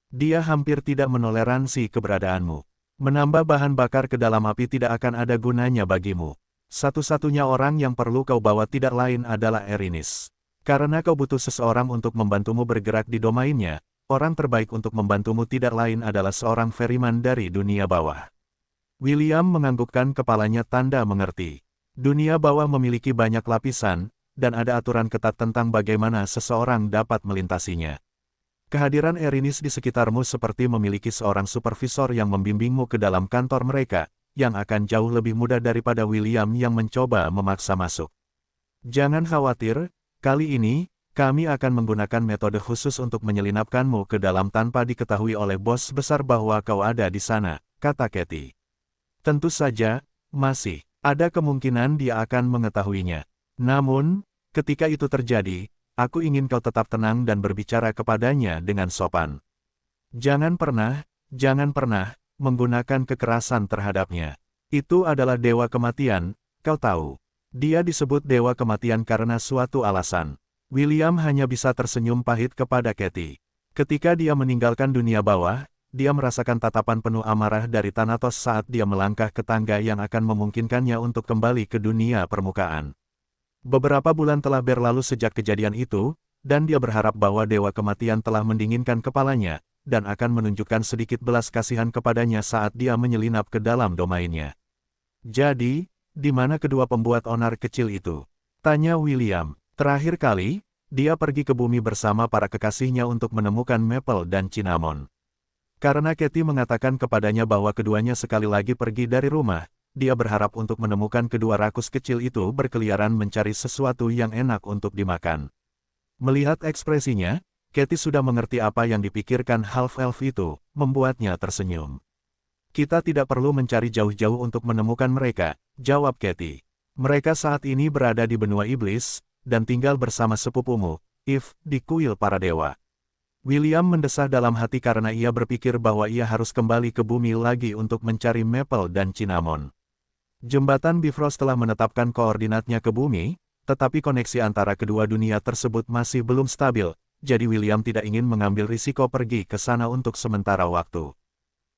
Dia hampir tidak menoleransi keberadaanmu. Menambah bahan bakar ke dalam api tidak akan ada gunanya bagimu. Satu-satunya orang yang perlu kau bawa tidak lain adalah Erinis. Karena kau butuh seseorang untuk membantumu bergerak di domainnya, orang terbaik untuk membantumu tidak lain adalah seorang ferryman dari dunia bawah. William menganggukkan kepalanya tanda mengerti. Dunia bawah memiliki banyak lapisan, dan ada aturan ketat tentang bagaimana seseorang dapat melintasinya. Kehadiran Erinis di sekitarmu seperti memiliki seorang supervisor yang membimbingmu ke dalam kantor mereka, yang akan jauh lebih mudah daripada William yang mencoba memaksa masuk. Jangan khawatir, kali ini, kami akan menggunakan metode khusus untuk menyelinapkanmu ke dalam tanpa diketahui oleh bos besar bahwa kau ada di sana, kata Katie. Tentu saja, masih ada kemungkinan dia akan mengetahuinya. Namun, ketika itu terjadi, aku ingin kau tetap tenang dan berbicara kepadanya dengan sopan. Jangan pernah menggunakan kekerasan terhadapnya. Itu adalah Dewa Kematian, kau tahu. Dia disebut Dewa Kematian karena suatu alasan. William hanya bisa tersenyum pahit kepada Katie. Ketika dia meninggalkan dunia bawah, dia merasakan tatapan penuh amarah dari Thanatos saat dia melangkah ke tangga yang akan memungkinkannya untuk kembali ke dunia permukaan. Beberapa bulan telah berlalu sejak kejadian itu, dan dia berharap bahwa Dewa Kematian telah mendinginkan kepalanya, dan akan menunjukkan sedikit belas kasihan kepadanya saat dia menyelinap ke dalam domainnya. Jadi, di mana kedua pembuat onar kecil itu? Tanya William. Terakhir kali, dia pergi ke bumi bersama para kekasihnya untuk menemukan Maple dan Cinnamon. Karena Katie mengatakan kepadanya bahwa keduanya sekali lagi pergi dari rumah, dia berharap untuk menemukan kedua rakus kecil itu berkeliaran mencari sesuatu yang enak untuk dimakan. Melihat ekspresinya, Katie sudah mengerti apa yang dipikirkan half-elf itu, membuatnya tersenyum. Kita tidak perlu mencari jauh-jauh untuk menemukan mereka, jawab Katie. Mereka saat ini berada di benua iblis, dan tinggal bersama sepupumu, Eve, di kuil para dewa. William mendesah dalam hati karena ia berpikir bahwa ia harus kembali ke bumi lagi untuk mencari Maple dan Cinnamon. Jembatan Bifrost telah menetapkan koordinatnya ke bumi, tetapi koneksi antara kedua dunia tersebut masih belum stabil, jadi William tidak ingin mengambil risiko pergi ke sana untuk sementara waktu.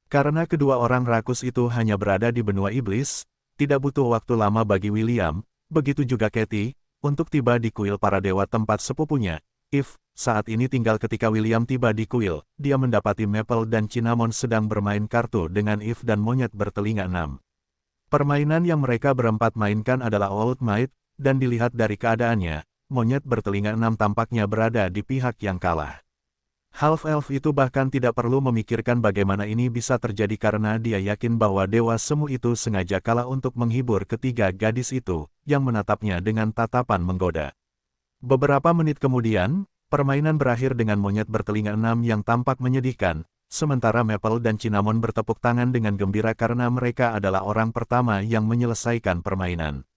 Karena kedua orang rakus itu hanya berada di benua iblis, tidak butuh waktu lama bagi William, begitu juga Katie, untuk tiba di kuil para dewa tempat sepupunya, Eve. Saat ini tinggal ketika William tiba di kuil, dia mendapati Maple dan Cinnamon sedang bermain kartu dengan Eve dan monyet bertelinga 6. Permainan yang mereka berempat mainkan adalah Old Maid, dan dilihat dari keadaannya, monyet bertelinga 6 tampaknya berada di pihak yang kalah. Half-elf itu bahkan tidak perlu memikirkan bagaimana ini bisa terjadi karena dia yakin bahwa dewa semu itu sengaja kalah untuk menghibur ketiga gadis itu, yang menatapnya dengan tatapan menggoda. Beberapa menit kemudian, permainan berakhir dengan monyet bertelinga 6 yang tampak menyedihkan, sementara Maple dan Cinnamon bertepuk tangan dengan gembira karena mereka adalah orang pertama yang menyelesaikan permainan.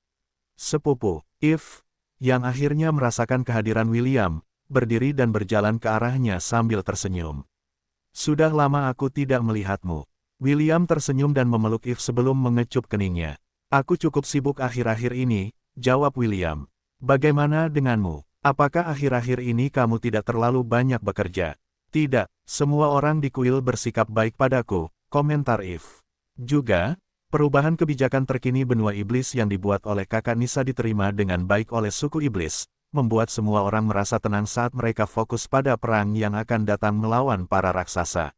Sepupu, Eve, yang akhirnya merasakan kehadiran William, berdiri dan berjalan ke arahnya sambil tersenyum. Sudah lama aku tidak melihatmu. William tersenyum dan memeluk Eve sebelum mengecup keningnya. Aku cukup sibuk akhir-akhir ini, jawab William. Bagaimana denganmu? Apakah akhir-akhir ini kamu tidak terlalu banyak bekerja? Tidak, semua orang di kuil bersikap baik padaku, komentar Eve. Juga, perubahan kebijakan terkini benua iblis yang dibuat oleh kakak Nisa diterima dengan baik oleh suku iblis, membuat semua orang merasa tenang saat mereka fokus pada perang yang akan datang melawan para raksasa.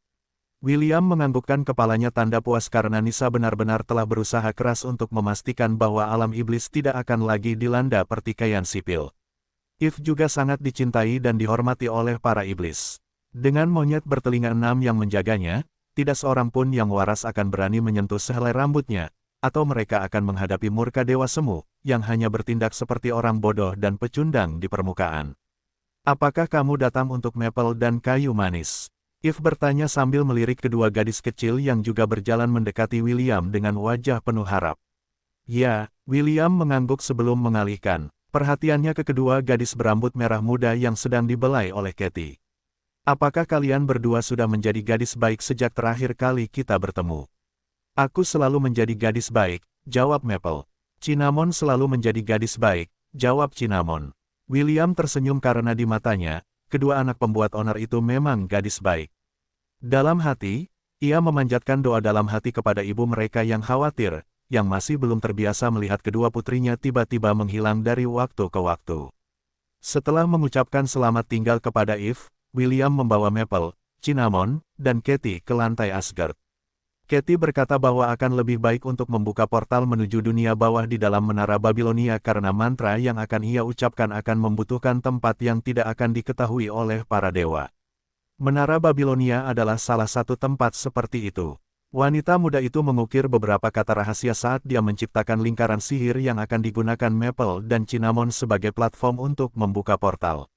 William menganggukkan kepalanya tanda puas karena Nisa benar-benar telah berusaha keras untuk memastikan bahwa alam iblis tidak akan lagi dilanda pertikaian sipil. Eve juga sangat dicintai dan dihormati oleh para iblis. Dengan monyet bertelinga 6 yang menjaganya, tidak seorang pun yang waras akan berani menyentuh sehelai rambutnya, atau mereka akan menghadapi murka Dewa Semu, yang hanya bertindak seperti orang bodoh dan pecundang di permukaan. Apakah kamu datang untuk mapel dan kayu manis? Eve bertanya sambil melirik kedua gadis kecil yang juga berjalan mendekati William dengan wajah penuh harap. Ya, William mengangguk sebelum mengalihkan perhatiannya ke kedua gadis berambut merah muda yang sedang dibelai oleh Katie. Apakah kalian berdua sudah menjadi gadis baik sejak terakhir kali kita bertemu? Aku selalu menjadi gadis baik, jawab Maple. Cinnamon selalu menjadi gadis baik, jawab Cinnamon. William tersenyum karena di matanya, kedua anak pembuat onar itu memang gadis baik. Dalam hati, ia memanjatkan doa dalam hati kepada ibu mereka yang khawatir, yang masih belum terbiasa melihat kedua putrinya tiba-tiba menghilang dari waktu ke waktu. Setelah mengucapkan selamat tinggal kepada Eve, William membawa Maple, Cinnamon, dan Katie ke lantai Asgard. Katie berkata bahwa akan lebih baik untuk membuka portal menuju dunia bawah di dalam menara Babilonia karena mantra yang akan ia ucapkan akan membutuhkan tempat yang tidak akan diketahui oleh para dewa. Menara Babilonia adalah salah satu tempat seperti itu. Wanita muda itu mengukir beberapa kata rahasia saat dia menciptakan lingkaran sihir yang akan digunakan Maple dan Cinnamon sebagai platform untuk membuka portal.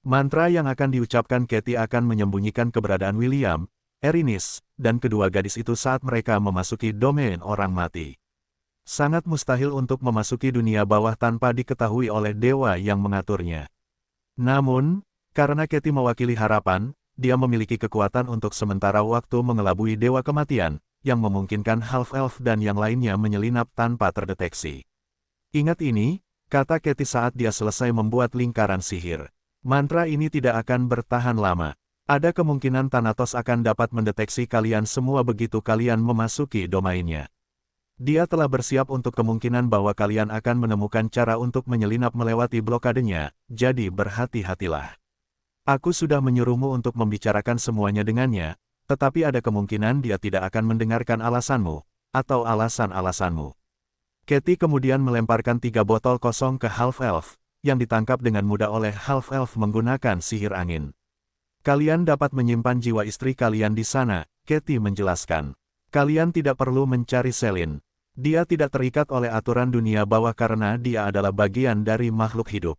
Mantra yang akan diucapkan Katie akan menyembunyikan keberadaan William, Erinis, dan kedua gadis itu saat mereka memasuki domain orang mati. Sangat mustahil untuk memasuki dunia bawah tanpa diketahui oleh dewa yang mengaturnya. Namun, karena Katie mewakili harapan, dia memiliki kekuatan untuk sementara waktu mengelabui dewa kematian, yang memungkinkan half-elf dan yang lainnya menyelinap tanpa terdeteksi. Ingat ini, kata Katie saat dia selesai membuat lingkaran sihir. Mantra ini tidak akan bertahan lama. Ada kemungkinan Thanatos akan dapat mendeteksi kalian semua begitu kalian memasuki domainnya. Dia telah bersiap untuk kemungkinan bahwa kalian akan menemukan cara untuk menyelinap melewati blokadenya, jadi berhati-hatilah. Aku sudah menyuruhmu untuk membicarakan semuanya dengannya, tetapi ada kemungkinan dia tidak akan mendengarkan alasanmu, atau alasan-alasanmu. Katie kemudian melemparkan 3 botol kosong ke half-elf, yang ditangkap dengan mudah oleh half-elf menggunakan sihir angin. Kalian dapat menyimpan jiwa istri kalian di sana, Katie menjelaskan. Kalian tidak perlu mencari Selin. Dia tidak terikat oleh aturan dunia bawah karena dia adalah bagian dari makhluk hidup.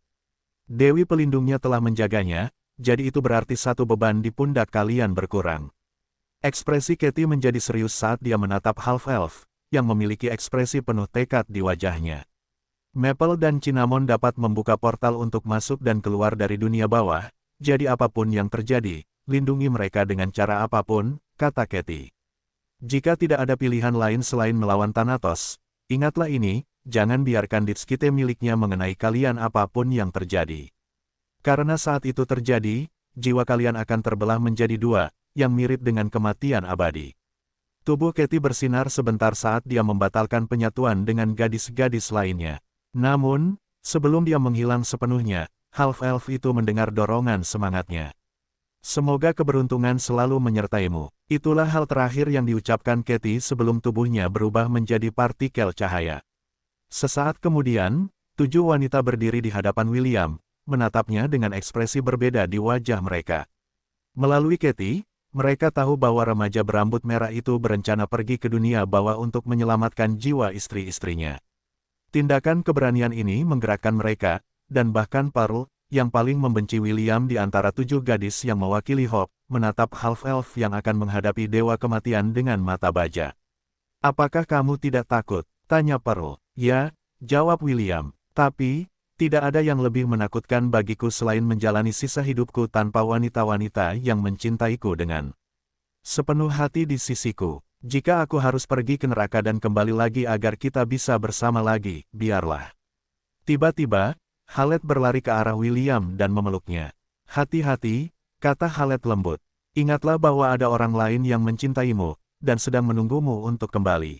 Dewi pelindungnya telah menjaganya, jadi itu berarti satu beban di pundak kalian berkurang. Ekspresi Katie menjadi serius saat dia menatap half-elf, yang memiliki ekspresi penuh tekad di wajahnya. Maple dan Cinnamon dapat membuka portal untuk masuk dan keluar dari dunia bawah, jadi apapun yang terjadi, lindungi mereka dengan cara apapun, kata Katie. Jika tidak ada pilihan lain selain melawan Thanatos, ingatlah ini, jangan biarkan ditskite miliknya mengenai kalian apapun yang terjadi. Karena saat itu terjadi, jiwa kalian akan terbelah menjadi 2, yang mirip dengan kematian abadi. Tubuh Katie bersinar sebentar saat dia membatalkan penyatuan dengan gadis-gadis lainnya. Namun, sebelum dia menghilang sepenuhnya, half-elf itu mendengar dorongan semangatnya. Semoga keberuntungan selalu menyertaimu. Itulah hal terakhir yang diucapkan Katie sebelum tubuhnya berubah menjadi partikel cahaya. Sesaat kemudian, 7 wanita berdiri di hadapan William, menatapnya dengan ekspresi berbeda di wajah mereka. Melalui Katie, mereka tahu bahwa remaja berambut merah itu berencana pergi ke dunia bawah untuk menyelamatkan jiwa istri-istrinya. Tindakan keberanian ini menggerakkan mereka, dan bahkan Pearl, yang paling membenci William di antara 7 gadis yang mewakili Hope, menatap half-elf yang akan menghadapi dewa kematian dengan mata baja. Apakah kamu tidak takut? Tanya Pearl. Ya, jawab William. Tapi, Tidak ada yang lebih menakutkan bagiku selain menjalani sisa hidupku tanpa wanita-wanita yang mencintaiku dengan sepenuh hati di sisiku. Jika aku harus pergi ke neraka dan kembali lagi agar kita bisa bersama lagi, biarlah. Tiba-tiba, Khaled berlari ke arah William dan memeluknya. Hati-hati, kata Khaled lembut. Ingatlah bahwa ada orang lain yang mencintaimu, dan sedang menunggumu untuk kembali.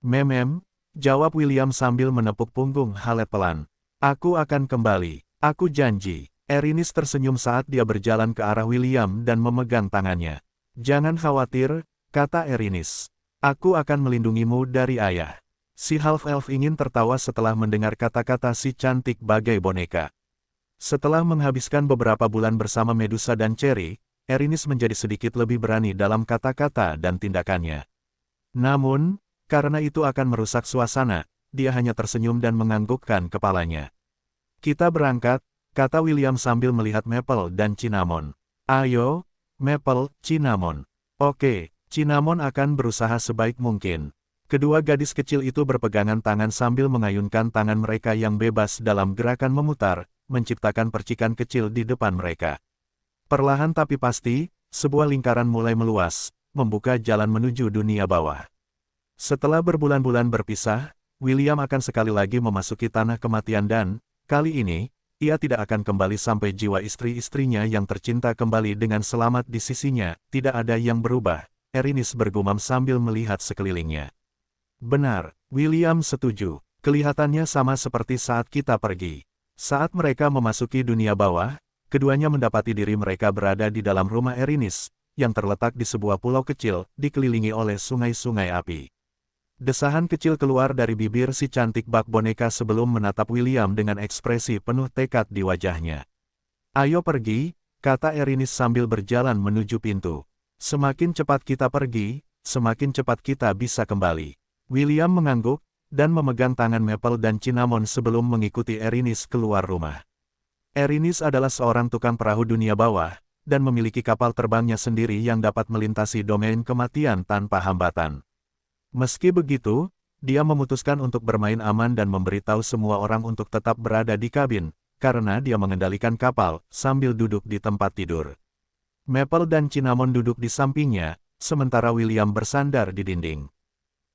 Memem, jawab William sambil menepuk punggung Khaled pelan. Aku akan kembali, aku janji. Erinis tersenyum saat dia berjalan ke arah William dan memegang tangannya. Jangan khawatir, kata Erinis. Aku akan melindungimu dari ayah. Si half-elf ingin tertawa setelah mendengar kata-kata si cantik bagai boneka. Setelah menghabiskan beberapa bulan bersama Medusa dan Cherry, Erinis menjadi sedikit lebih berani dalam kata-kata dan tindakannya. Namun, karena itu akan merusak suasana, dia hanya tersenyum dan menganggukkan kepalanya. Kita berangkat, kata William sambil melihat Maple dan Cinnamon. Ayo, Maple, Cinnamon. Oke, Cinnamon akan berusaha sebaik mungkin. Kedua gadis kecil itu berpegangan tangan sambil mengayunkan tangan mereka yang bebas dalam gerakan memutar, menciptakan percikan kecil di depan mereka. Perlahan tapi pasti, sebuah lingkaran mulai meluas, membuka jalan menuju dunia bawah. Setelah berbulan-bulan berpisah, William akan sekali lagi memasuki tanah kematian dan, kali ini, ia tidak akan kembali sampai jiwa istri-istrinya yang tercinta kembali dengan selamat di sisinya. Tidak ada yang berubah, Erinis bergumam sambil melihat sekelilingnya. Benar, William setuju. Kelihatannya sama seperti saat kita pergi. Saat mereka memasuki dunia bawah, keduanya mendapati diri mereka berada di dalam rumah Erinis, yang terletak di sebuah pulau kecil, dikelilingi oleh sungai-sungai api. Desahan kecil keluar dari bibir si cantik bak boneka sebelum menatap William dengan ekspresi penuh tekad di wajahnya. Ayo pergi, kata Erinis sambil berjalan menuju pintu. Semakin cepat kita pergi, semakin cepat kita bisa kembali. William mengangguk, dan memegang tangan Maple dan Cinnamon sebelum mengikuti Erinis keluar rumah. Erinis adalah seorang tukang perahu dunia bawah, dan memiliki kapal terbangnya sendiri yang dapat melintasi domain kematian tanpa hambatan. Meski begitu, dia memutuskan untuk bermain aman dan memberitahu semua orang untuk tetap berada di kabin, karena dia mengendalikan kapal sambil duduk di tempat tidur. Maple dan Cinnamon duduk di sampingnya, sementara William bersandar di dinding.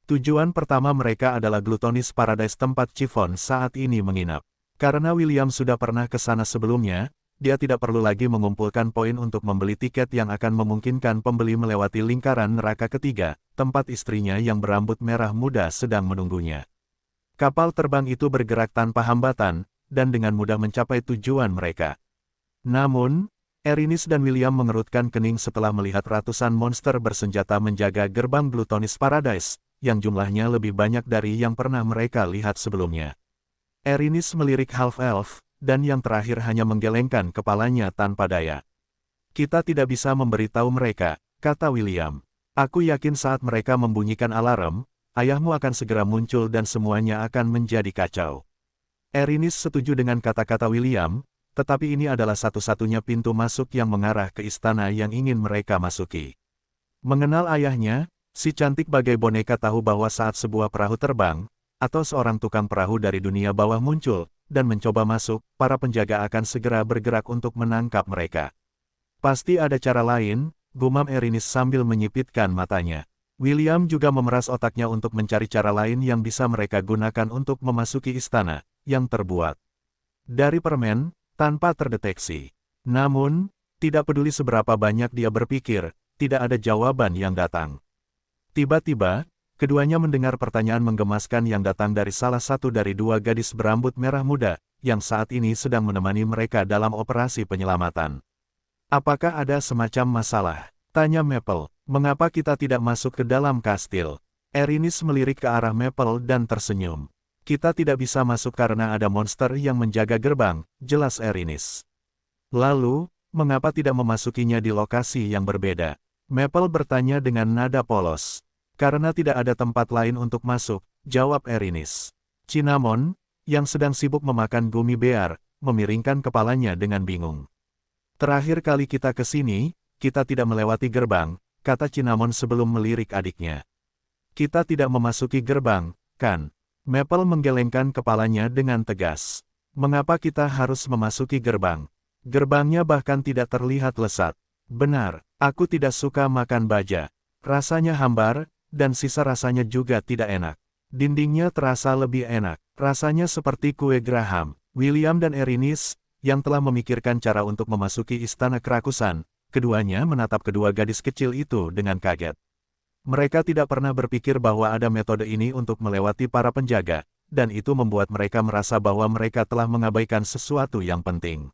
Tujuan pertama mereka adalah Glutonis Paradise tempat Chiffon saat ini menginap. Karena William sudah pernah ke sana sebelumnya, dia tidak perlu lagi mengumpulkan poin untuk membeli tiket yang akan memungkinkan pembeli melewati lingkaran neraka ketiga, tempat istrinya yang berambut merah muda sedang menunggunya. Kapal terbang itu bergerak tanpa hambatan, dan dengan mudah mencapai tujuan mereka. Namun, Erinis dan William mengerutkan kening setelah melihat ratusan monster bersenjata menjaga gerbang Glutonis Paradise, yang jumlahnya lebih banyak dari yang pernah mereka lihat sebelumnya. Erinis melirik half-elf, dan yang terakhir hanya menggelengkan kepalanya tanpa daya. Kita tidak bisa memberitahu mereka, kata William. Aku yakin saat mereka membunyikan alarm, ayahmu akan segera muncul dan semuanya akan menjadi kacau. Erinis setuju dengan kata-kata William, tetapi ini adalah satu-satunya pintu masuk yang mengarah ke istana yang ingin mereka masuki. Mengenal ayahnya, si cantik bagai boneka tahu bahwa saat sebuah perahu terbang, atau seorang tukang perahu dari dunia bawah muncul, dan mencoba masuk, para penjaga akan segera bergerak untuk menangkap mereka. Pasti ada cara lain, gumam Erinis sambil menyipitkan matanya. William juga memeras otaknya untuk mencari cara lain yang bisa mereka gunakan untuk memasuki istana, yang terbuat dari permen, tanpa terdeteksi. Namun, tidak peduli seberapa banyak dia berpikir, tidak ada jawaban yang datang. Tiba-tiba, keduanya mendengar pertanyaan menggemaskan yang datang dari salah satu dari dua gadis berambut merah muda, yang saat ini sedang menemani mereka dalam operasi penyelamatan. Apakah ada semacam masalah? Tanya Maple. Mengapa kita tidak masuk ke dalam kastil? Erinis melirik ke arah Maple dan tersenyum. Kita tidak bisa masuk karena ada monster yang menjaga gerbang, jelas Erinis. Lalu, mengapa tidak memasukinya di lokasi yang berbeda? Maple bertanya dengan nada polos. Karena tidak ada tempat lain untuk masuk, jawab Erinis. Cinnamon, yang sedang sibuk memakan gummy bear, memiringkan kepalanya dengan bingung. Terakhir kali kita ke sini, kita tidak melewati gerbang, kata Cinnamon sebelum melirik adiknya. Kita tidak memasuki gerbang, kan? Maple menggelengkan kepalanya dengan tegas. Mengapa kita harus memasuki gerbang? Gerbangnya bahkan tidak terlihat lesat. Benar, aku tidak suka makan baja. Rasanya hambar, dan sisa rasanya juga tidak enak. Dindingnya terasa lebih enak. Rasanya seperti kue Graham. William dan Erinis, yang telah memikirkan cara untuk memasuki istana kerakusan, keduanya menatap kedua gadis kecil itu dengan kaget. Mereka tidak pernah berpikir bahwa ada metode ini untuk melewati para penjaga, dan itu membuat mereka merasa bahwa mereka telah mengabaikan sesuatu yang penting.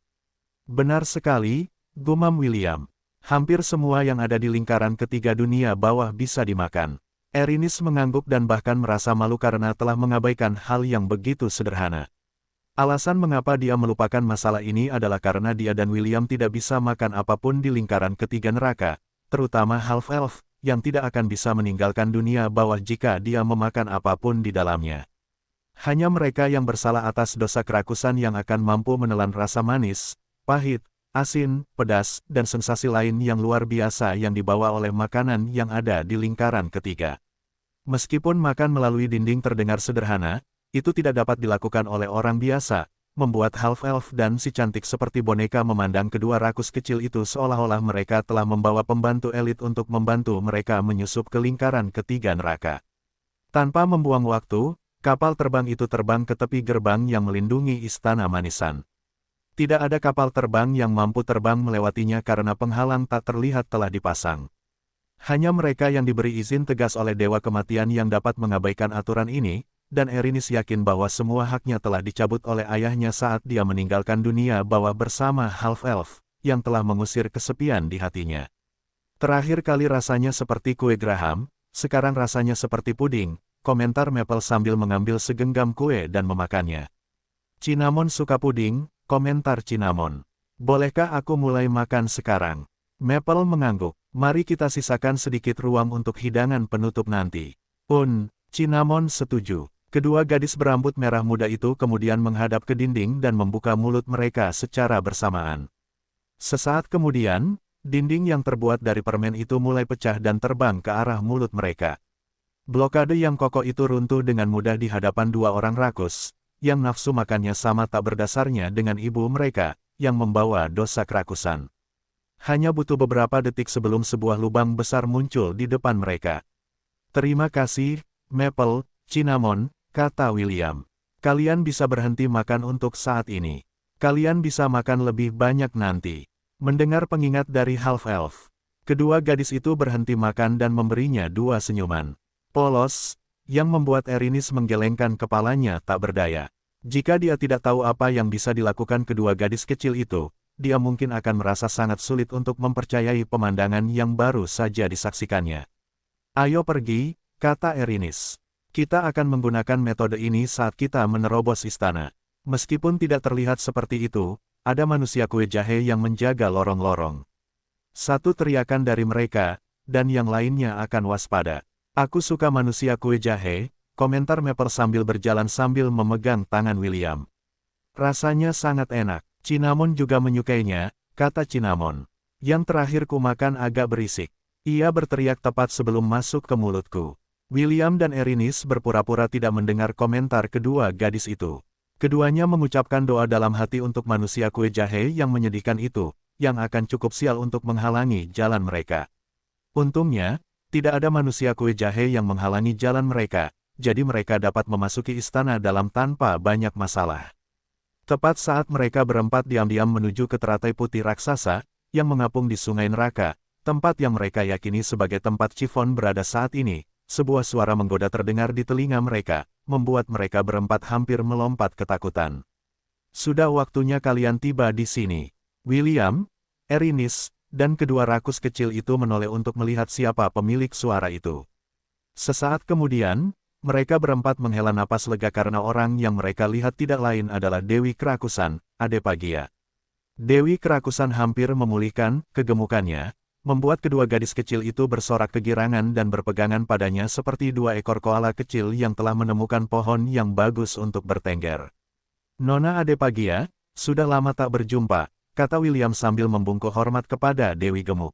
Benar sekali, gumam William. Hampir semua yang ada di lingkaran ketiga dunia bawah bisa dimakan. Erinis mengangguk dan bahkan merasa malu karena telah mengabaikan hal yang begitu sederhana. Alasan mengapa dia melupakan masalah ini adalah karena dia dan William tidak bisa makan apapun di lingkaran ketiga neraka, terutama half-elf, yang tidak akan bisa meninggalkan dunia bawah jika dia memakan apapun di dalamnya. Hanya mereka yang bersalah atas dosa kerakusan yang akan mampu menelan rasa manis, pahit, asin, pedas, dan sensasi lain yang luar biasa yang dibawa oleh makanan yang ada di lingkaran ketiga. Meskipun makan melalui dinding terdengar sederhana, itu tidak dapat dilakukan oleh orang biasa, membuat half-elf dan si cantik seperti boneka memandang kedua rakus kecil itu seolah-olah mereka telah membawa pembantu elit untuk membantu mereka menyusup ke lingkaran ketiga neraka. Tanpa membuang waktu, kapal terbang itu terbang ke tepi gerbang yang melindungi istana manisan. Tidak ada kapal terbang yang mampu terbang melewatinya karena penghalang tak terlihat telah dipasang. Hanya mereka yang diberi izin tegas oleh Dewa Kematian yang dapat mengabaikan aturan ini, dan Erinis yakin bahwa semua haknya telah dicabut oleh ayahnya saat dia meninggalkan dunia bawah bersama half-elf, yang telah mengusir kesepian di hatinya. Terakhir kali rasanya seperti kue Graham, sekarang rasanya seperti puding, komentar Maple sambil mengambil segenggam kue dan memakannya. Cinnamon suka puding, komentar Cinnamon. Bolehkah aku mulai makan sekarang? Maple mengangguk. Mari kita sisakan sedikit ruang untuk hidangan penutup nanti. Cinnamon setuju. Kedua gadis berambut merah muda itu kemudian menghadap ke dinding dan membuka mulut mereka secara bersamaan. Sesaat kemudian, dinding yang terbuat dari permen itu mulai pecah dan terbang ke arah mulut mereka. Blokade yang kokoh itu runtuh dengan mudah di hadapan dua orang rakus, yang nafsu makannya sama tak berdasarnya dengan ibu mereka, yang membawa dosa kerakusan. Hanya butuh beberapa detik sebelum sebuah lubang besar muncul di depan mereka. Terima kasih, Maple, Cinnamon, kata William. Kalian bisa berhenti makan untuk saat ini. Kalian bisa makan lebih banyak nanti. Mendengar pengingat dari half-elf, kedua gadis itu berhenti makan dan memberinya dua senyuman polos, yang membuat Erinis menggelengkan kepalanya tak berdaya. Jika dia tidak tahu apa yang bisa dilakukan kedua gadis kecil itu, dia mungkin akan merasa sangat sulit untuk mempercayai pemandangan yang baru saja disaksikannya. Ayo pergi, kata Erinis. Kita akan menggunakan metode ini saat kita menerobos istana. Meskipun tidak terlihat seperti itu, ada manusia kue jahe yang menjaga lorong-lorong. Satu teriakan dari mereka, dan yang lainnya akan waspada. Aku suka manusia kue jahe, komentar Maple sambil berjalan sambil memegang tangan William. Rasanya sangat enak. Cinnamon juga menyukainya, kata Cinnamon. Yang terakhir ku makan agak berisik. Ia berteriak tepat sebelum masuk ke mulutku. William dan Erinis berpura-pura tidak mendengar komentar kedua gadis itu. Keduanya mengucapkan doa dalam hati untuk manusia kue jahe yang menyedihkan itu, yang akan cukup sial untuk menghalangi jalan mereka. Untungnya, tidak ada manusia kue jahe yang menghalangi jalan mereka, jadi mereka dapat memasuki istana dalam tanpa banyak masalah. Tepat saat mereka berempat diam-diam menuju ke teratai putih raksasa, yang mengapung di sungai neraka, tempat yang mereka yakini sebagai tempat Chiffon berada saat ini, sebuah suara menggoda terdengar di telinga mereka, membuat mereka berempat hampir melompat ketakutan. Sudah waktunya kalian tiba di sini. William, Erinis, dan kedua rakus kecil itu menoleh untuk melihat siapa pemilik suara itu. Sesaat kemudian, mereka berempat menghela napas lega karena orang yang mereka lihat tidak lain adalah Dewi Kerakusan, Adepagia. Dewi Kerakusan hampir memulihkan kegemukannya, membuat kedua gadis kecil itu bersorak kegirangan dan berpegangan padanya seperti dua ekor koala kecil yang telah menemukan pohon yang bagus untuk bertengger. Nona Adepagia, sudah lama tak berjumpa, kata William sambil membungkuk hormat kepada Dewi Gemuk.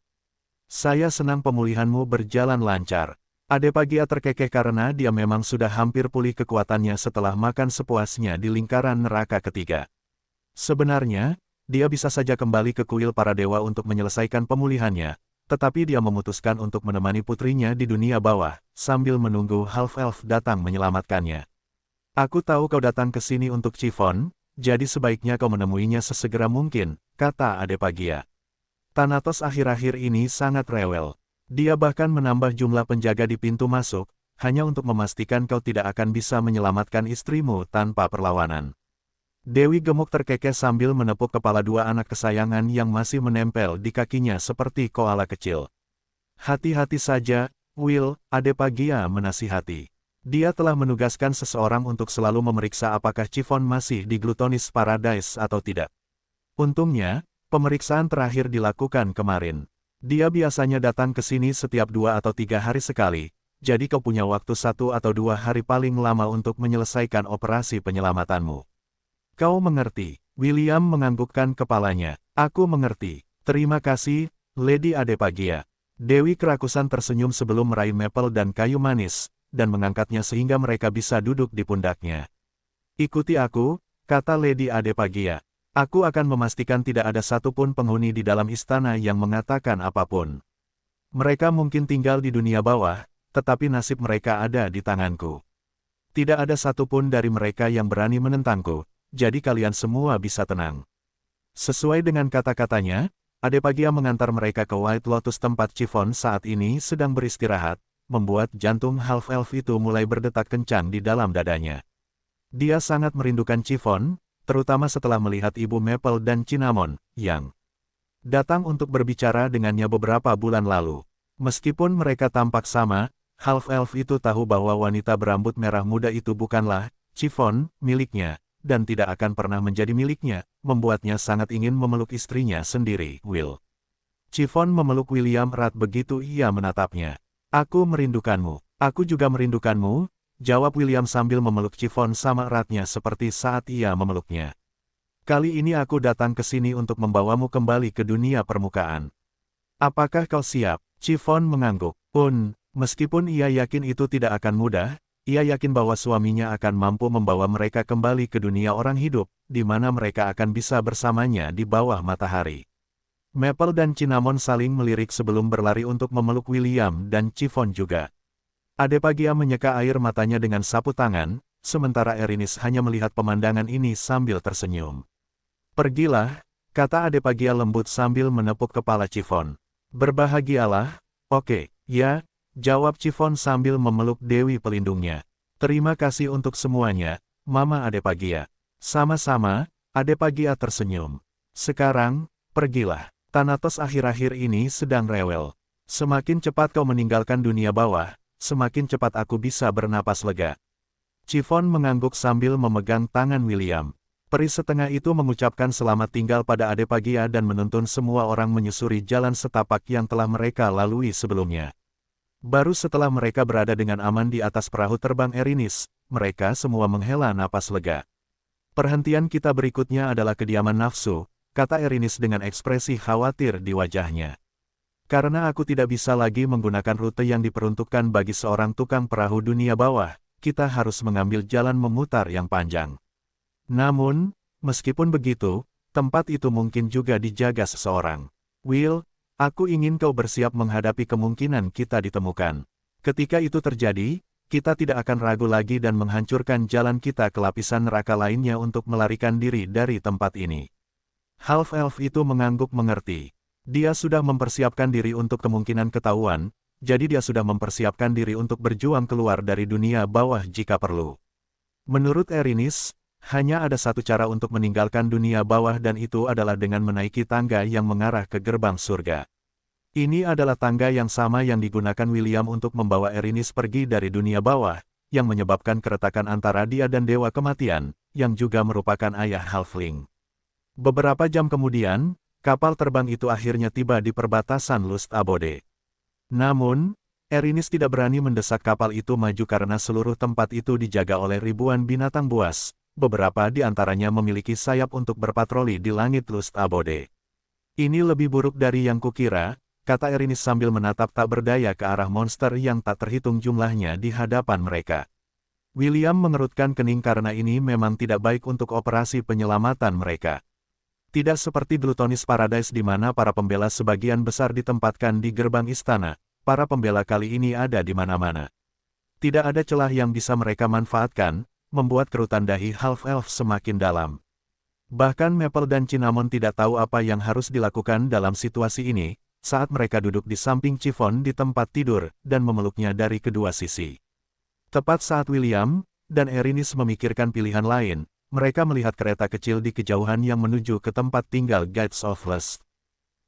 Saya senang pemulihanmu berjalan lancar. Adepagia terkekeh karena dia memang sudah hampir pulih kekuatannya setelah makan sepuasnya di lingkaran neraka ketiga. Sebenarnya, dia bisa saja kembali ke kuil para dewa untuk menyelesaikan pemulihannya, tetapi dia memutuskan untuk menemani putrinya di dunia bawah, sambil menunggu Half-Elf datang menyelamatkannya. Aku tahu kau datang ke sini untuk Chiffon, jadi sebaiknya kau menemuinya sesegera mungkin, kata Adepagia. Thanatos akhir-akhir ini sangat rewel. Dia bahkan menambah jumlah penjaga di pintu masuk, hanya untuk memastikan kau tidak akan bisa menyelamatkan istrimu tanpa perlawanan. Dewi Gemuk terkekeh sambil menepuk kepala dua anak kesayangan yang masih menempel di kakinya seperti koala kecil. Hati-hati saja, Will, Adepagia menasihati. Dia telah menugaskan seseorang untuk selalu memeriksa apakah Chiffon masih di Glutonis Paradise atau tidak. Untungnya, pemeriksaan terakhir dilakukan kemarin. Dia biasanya datang ke sini setiap 2 atau 3 hari sekali, jadi kau punya waktu 1 atau 2 hari paling lama untuk menyelesaikan operasi penyelamatanmu. Kau mengerti? William menganggukkan kepalanya. Aku mengerti. Terima kasih, Lady Adepagia. Dewi Kerakusan tersenyum sebelum meraih mapel dan kayu manis, dan mengangkatnya sehingga mereka bisa duduk di pundaknya. Ikuti aku, kata Lady Adepagia. Aku akan memastikan tidak ada satupun penghuni di dalam istana yang mengatakan apapun. Mereka mungkin tinggal di dunia bawah, tetapi nasib mereka ada di tanganku. Tidak ada satupun dari mereka yang berani menentangku, jadi kalian semua bisa tenang. Sesuai dengan kata-katanya, Adepagia mengantar mereka ke White Lotus tempat Chiffon saat ini sedang beristirahat, membuat jantung Half-Elf itu mulai berdetak kencang di dalam dadanya. Dia sangat merindukan Chiffon, terutama setelah melihat Ibu Maple dan Cinnamon, yang datang untuk berbicara dengannya beberapa bulan lalu. Meskipun mereka tampak sama, Half-Elf itu tahu bahwa wanita berambut merah muda itu bukanlah Chiffon miliknya, dan tidak akan pernah menjadi miliknya, membuatnya sangat ingin memeluk istrinya sendiri, Will. Chiffon memeluk William erat begitu ia menatapnya. Aku merindukanmu. Aku juga merindukanmu, jawab William sambil memeluk Chiffon sama eratnya seperti saat ia memeluknya. Kali ini aku datang ke sini untuk membawamu kembali ke dunia permukaan. Apakah kau siap? Chiffon mengangguk. Meskipun ia yakin itu tidak akan mudah, ia yakin bahwa suaminya akan mampu membawa mereka kembali ke dunia orang hidup, di mana mereka akan bisa bersamanya di bawah matahari. Maple dan Cinnamon saling melirik sebelum berlari untuk memeluk William dan Chiffon juga. Adepagia menyeka air matanya dengan sapu tangan, sementara Erinis hanya melihat pemandangan ini sambil tersenyum. Pergilah, kata Adepagia lembut sambil menepuk kepala Chiffon. Berbahagialah, oke, ya, jawab Chiffon sambil memeluk Dewi pelindungnya. Terima kasih untuk semuanya, Mama Adepagia. Sama-sama, Adepagia tersenyum. Sekarang, pergilah. Thanatos akhir-akhir ini sedang rewel. Semakin cepat kau meninggalkan dunia bawah, semakin cepat aku bisa bernapas lega. Chiffon mengangguk sambil memegang tangan William. Peri setengah itu mengucapkan selamat tinggal pada Adepagia dan menuntun semua orang menyusuri jalan setapak yang telah mereka lalui sebelumnya. Baru setelah mereka berada dengan aman di atas perahu terbang Erinis, mereka semua menghela napas lega. Perhentian kita berikutnya adalah kediaman nafsu, kata Erinis dengan ekspresi khawatir di wajahnya. Karena aku tidak bisa lagi menggunakan rute yang diperuntukkan bagi seorang tukang perahu dunia bawah, kita harus mengambil jalan memutar yang panjang. Namun, meskipun begitu, tempat itu mungkin juga dijaga seseorang. Will, aku ingin kau bersiap menghadapi kemungkinan kita ditemukan. Ketika itu terjadi, kita tidak akan ragu lagi dan menghancurkan jalan kita ke lapisan neraka lainnya untuk melarikan diri dari tempat ini. Half-Elf itu mengangguk mengerti. Dia sudah mempersiapkan diri untuk kemungkinan ketahuan, jadi dia sudah mempersiapkan diri untuk berjuang keluar dari dunia bawah jika perlu. Menurut Erinis, hanya ada satu cara untuk meninggalkan dunia bawah dan itu adalah dengan menaiki tangga yang mengarah ke gerbang surga. Ini adalah tangga yang sama yang digunakan William untuk membawa Erinis pergi dari dunia bawah, yang menyebabkan keretakan antara dia dan Dewa Kematian, yang juga merupakan ayah Halfling. Beberapa jam kemudian, kapal terbang itu akhirnya tiba di perbatasan Lust Abode. Namun, Erinis tidak berani mendesak kapal itu maju karena seluruh tempat itu dijaga oleh ribuan binatang buas, beberapa di antaranya memiliki sayap untuk berpatroli di langit Lust Abode. Ini lebih buruk dari yang kukira, kata Erinis sambil menatap tak berdaya ke arah monster yang tak terhitung jumlahnya di hadapan mereka. William mengerutkan kening karena ini memang tidak baik untuk operasi penyelamatan mereka. Tidak seperti Glutonis Paradise di mana para pembela sebagian besar ditempatkan di gerbang istana, para pembela kali ini ada di mana-mana. Tidak ada celah yang bisa mereka manfaatkan, membuat kerutan dahi half-elf semakin dalam. Bahkan Maple dan Cinnamon tidak tahu apa yang harus dilakukan dalam situasi ini, saat mereka duduk di samping Chiffon di tempat tidur, dan memeluknya dari kedua sisi. Tepat saat William dan Erinis memikirkan pilihan lain, mereka melihat kereta kecil di kejauhan yang menuju ke tempat tinggal Guides of Lust.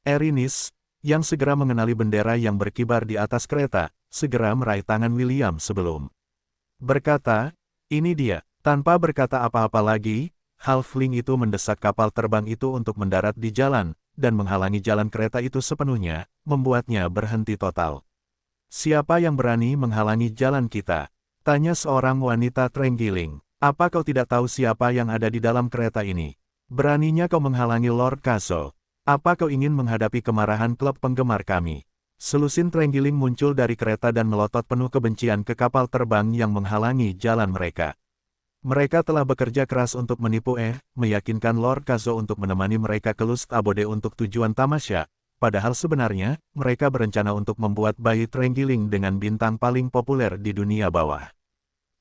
Erinis, yang segera mengenali bendera yang berkibar di atas kereta, segera meraih tangan William sebelum berkata, "Ini dia." Tanpa berkata apa-apa lagi, Halfling itu mendesak kapal terbang itu untuk mendarat di jalan, dan menghalangi jalan kereta itu sepenuhnya, membuatnya berhenti total. "Siapa yang berani menghalangi jalan kita?" tanya seorang wanita terenggiling. "Apa kau tidak tahu siapa yang ada di dalam kereta ini? Beraninya kau menghalangi Lord Kaso? Apa kau ingin menghadapi kemarahan klub penggemar kami?" Selusin terenggiling muncul dari kereta dan melotot penuh kebencian ke kapal terbang yang menghalangi jalan mereka. Mereka telah bekerja keras untuk menipu meyakinkan Lord Kaso untuk menemani mereka ke Lust Abode untuk tujuan tamasya, padahal sebenarnya, mereka berencana untuk membuat bayi terenggiling dengan bintang paling populer di dunia bawah.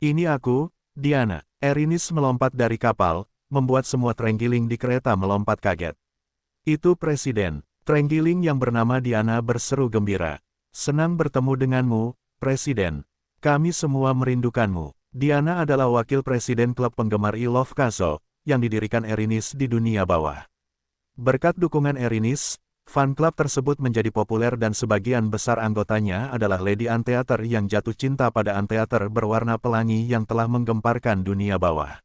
"Ini aku, Diana." Erinis melompat dari kapal, membuat semua terenggiling di kereta melompat kaget. "Itu Presiden." Terenggiling yang bernama Diana berseru gembira. "Senang bertemu denganmu, Presiden. Kami semua merindukanmu." Diana adalah wakil presiden klub penggemar I Love Kaso, yang didirikan Erinis di dunia bawah. Berkat dukungan Erinis, fan klub tersebut menjadi populer dan sebagian besar anggotanya adalah Lady Anteater yang jatuh cinta pada Anteater berwarna pelangi yang telah menggemparkan dunia bawah.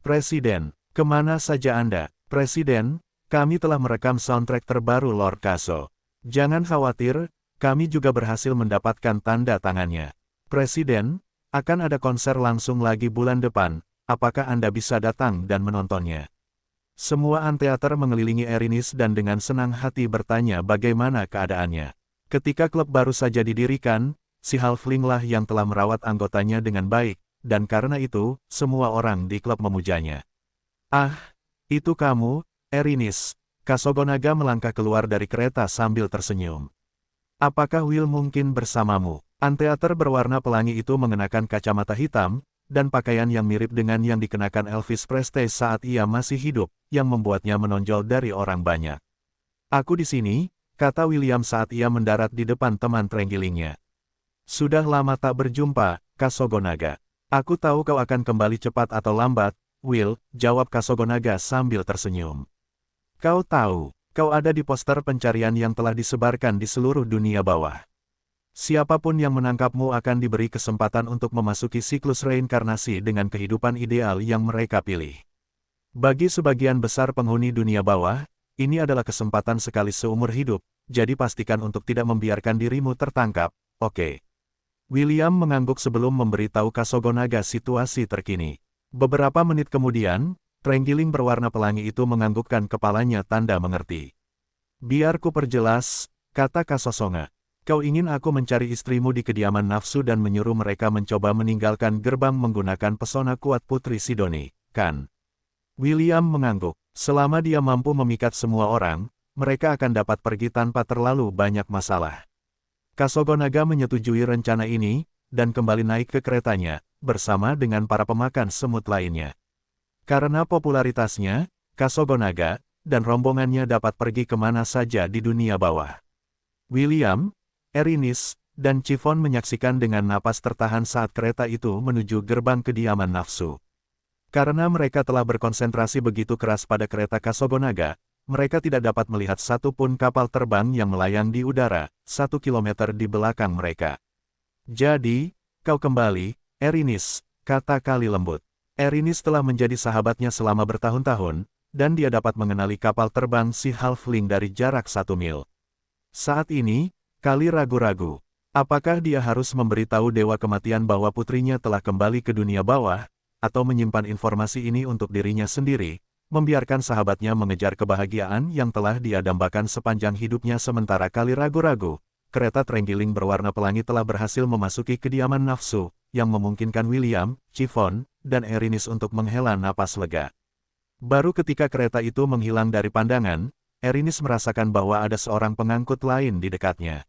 "Presiden, kemana saja Anda?" "Presiden, kami telah merekam soundtrack terbaru Lord Kaso. Jangan khawatir, kami juga berhasil mendapatkan tanda tangannya." "Presiden, akan ada konser langsung lagi bulan depan, apakah Anda bisa datang dan menontonnya?" Semua Anteater mengelilingi Erinis dan dengan senang hati bertanya bagaimana keadaannya. Ketika klub baru saja didirikan, si Halfling lah yang telah merawat anggotanya dengan baik, dan karena itu, semua orang di klub memujanya. "Ah, itu kamu, Erinis." Kasogonaga melangkah keluar dari kereta sambil tersenyum. "Apakah Will mungkin bersamamu?" Anteater berwarna pelangi itu mengenakan kacamata hitam, dan pakaian yang mirip dengan yang dikenakan Elvis Presley saat ia masih hidup, yang membuatnya menonjol dari orang banyak. "Aku di sini," kata William saat ia mendarat di depan teman terenggilingnya. "Sudah lama tak berjumpa, Kasogonaga. Aku tahu kau akan kembali cepat atau lambat, Will," jawab Kasogonaga sambil tersenyum. "Kau tahu, kau ada di poster pencarian yang telah disebarkan di seluruh dunia bawah. Siapapun yang menangkapmu akan diberi kesempatan untuk memasuki siklus reinkarnasi dengan kehidupan ideal yang mereka pilih. Bagi sebagian besar penghuni dunia bawah, ini adalah kesempatan sekali seumur hidup, jadi pastikan untuk tidak membiarkan dirimu tertangkap, oke?" William mengangguk sebelum memberitahu Kasogonaga situasi terkini. Beberapa menit kemudian, terenggiling berwarna pelangi itu menganggukkan kepalanya tanda mengerti. "Biar ku perjelas," kata Kasosonga. "Kau ingin aku mencari istrimu di kediaman nafsu dan menyuruh mereka mencoba meninggalkan gerbang menggunakan pesona kuat Putri Sidoni, kan?" William mengangguk. Selama dia mampu memikat semua orang, mereka akan dapat pergi tanpa terlalu banyak masalah. Kasogonaga menyetujui rencana ini, dan kembali naik ke keretanya, bersama dengan para pemakan semut lainnya. Karena popularitasnya, Kasogonaga dan rombongannya dapat pergi kemana saja di dunia bawah. William, Erinis, dan Chiffon menyaksikan dengan napas tertahan saat kereta itu menuju gerbang kediaman nafsu. Karena mereka telah berkonsentrasi begitu keras pada kereta Kasogonaga, mereka tidak dapat melihat satu pun kapal terbang yang melayang di udara, 1 kilometer di belakang mereka. "Jadi, kau kembali, Erinis," kata Kali lembut. Erinis telah menjadi sahabatnya selama bertahun-tahun, dan dia dapat mengenali kapal terbang si Halfling dari jarak 1 mil. Saat ini, Kali ragu-ragu. Apakah dia harus memberitahu Dewa Kematian bahwa putrinya telah kembali ke dunia bawah, atau menyimpan informasi ini untuk dirinya sendiri, membiarkan sahabatnya mengejar kebahagiaan yang telah dia dambakan sepanjang hidupnya. Sementara Kali ragu-ragu, kereta terenggiling berwarna pelangi telah berhasil memasuki kediaman nafsu, yang memungkinkan William, Chiffon, dan Erinis untuk menghela napas lega. Baru ketika kereta itu menghilang dari pandangan, Erinis merasakan bahwa ada seorang pengangkut lain di dekatnya.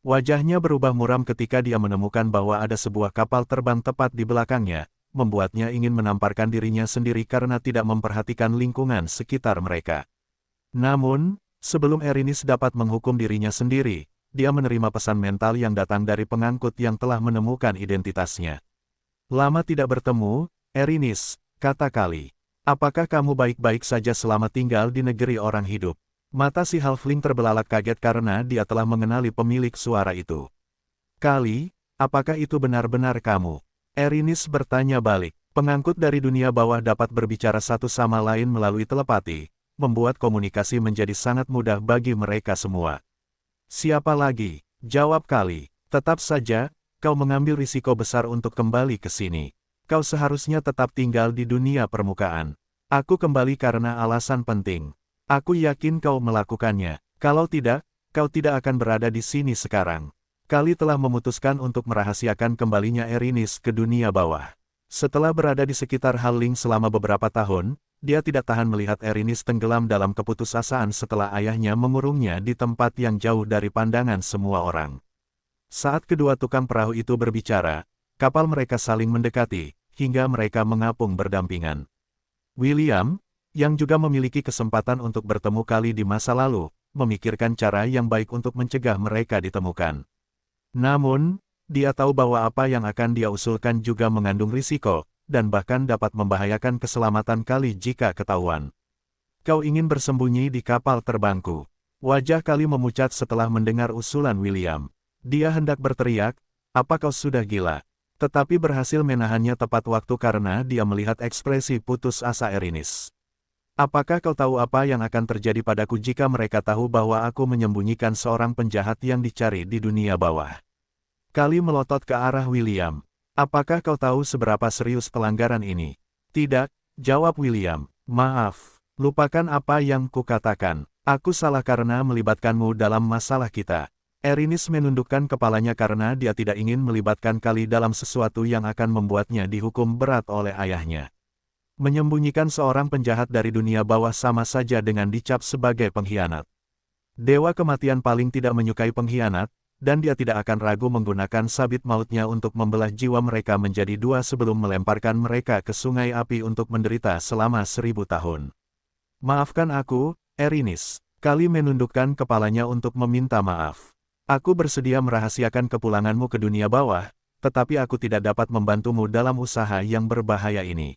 Wajahnya berubah muram ketika dia menemukan bahwa ada sebuah kapal terbang tepat di belakangnya, membuatnya ingin menamparkan dirinya sendiri karena tidak memperhatikan lingkungan sekitar mereka. Namun, sebelum Erinis dapat menghukum dirinya sendiri, dia menerima pesan mental yang datang dari pengangkut yang telah menemukan identitasnya. Lama tidak bertemu, Erinis, kata Kali. Apakah kamu baik-baik saja selama tinggal di negeri orang hidup? Mata si halfling terbelalak kaget karena dia telah mengenali pemilik suara itu. Kali, apakah itu benar-benar kamu? Erinis bertanya balik. Pengangkut dari dunia bawah dapat berbicara satu sama lain melalui telepati, membuat komunikasi menjadi sangat mudah bagi mereka semua. Siapa lagi? Jawab Kali. Tetap saja, kau mengambil risiko besar untuk kembali ke sini. Kau seharusnya tetap tinggal di dunia permukaan. Aku kembali karena alasan penting. Aku yakin kau melakukannya. Kalau tidak, kau tidak akan berada di sini sekarang. Kali telah memutuskan untuk merahasiakan kembalinya Erinis ke dunia bawah. Setelah berada di sekitar Halling selama beberapa tahun, dia tidak tahan melihat Erinis tenggelam dalam keputusasaan setelah ayahnya mengurungnya di tempat yang jauh dari pandangan semua orang. Saat kedua tukang perahu itu berbicara, kapal mereka saling mendekati, hingga mereka mengapung berdampingan. William, yang juga memiliki kesempatan untuk bertemu Kali di masa lalu, memikirkan cara yang baik untuk mencegah mereka ditemukan. Namun, dia tahu bahwa apa yang akan dia usulkan juga mengandung risiko, dan bahkan dapat membahayakan keselamatan Kali jika ketahuan. Kau ingin bersembunyi di kapal terbangku. Wajah Kali memucat setelah mendengar usulan William. Dia hendak berteriak, apa kau sudah gila? Tetapi berhasil menahannya tepat waktu karena dia melihat ekspresi putus asa Erinis. Apakah kau tahu apa yang akan terjadi padaku jika mereka tahu bahwa aku menyembunyikan seorang penjahat yang dicari di dunia bawah? Kali melotot ke arah William. Apakah kau tahu seberapa serius pelanggaran ini? Tidak, jawab William. Maaf, lupakan apa yang kukatakan. Aku salah karena melibatkanmu dalam masalah kita. Erinis menundukkan kepalanya karena dia tidak ingin melibatkan Kali dalam sesuatu yang akan membuatnya dihukum berat oleh ayahnya. Menyembunyikan seorang penjahat dari dunia bawah sama saja dengan dicap sebagai pengkhianat. Dewa kematian paling tidak menyukai pengkhianat, dan dia tidak akan ragu menggunakan sabit mautnya untuk membelah jiwa mereka menjadi dua sebelum melemparkan mereka ke sungai api untuk menderita selama 1000 tahun. Maafkan aku, Erinis. Kali menundukkan kepalanya untuk meminta maaf. Aku bersedia merahasiakan kepulanganmu ke dunia bawah, tetapi aku tidak dapat membantumu dalam usaha yang berbahaya ini.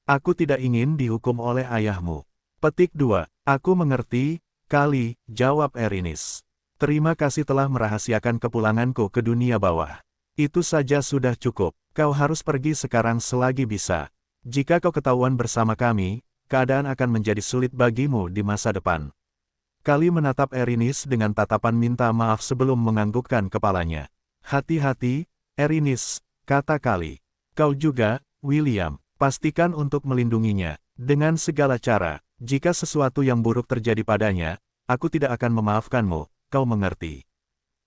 Aku tidak ingin dihukum oleh ayahmu. Petik 2. Aku mengerti, Kali, jawab Erinis. Terima kasih telah merahasiakan kepulanganku ke dunia bawah. Itu saja sudah cukup. Kau harus pergi sekarang selagi bisa. Jika kau ketahuan bersama kami, keadaan akan menjadi sulit bagimu di masa depan. Kali menatap Erinis dengan tatapan minta maaf sebelum menganggukkan kepalanya. Hati-hati, Erinis, kata Kali. Kau juga, William. Pastikan untuk melindunginya. Dengan segala cara, jika sesuatu yang buruk terjadi padanya, aku tidak akan memaafkanmu, kau mengerti.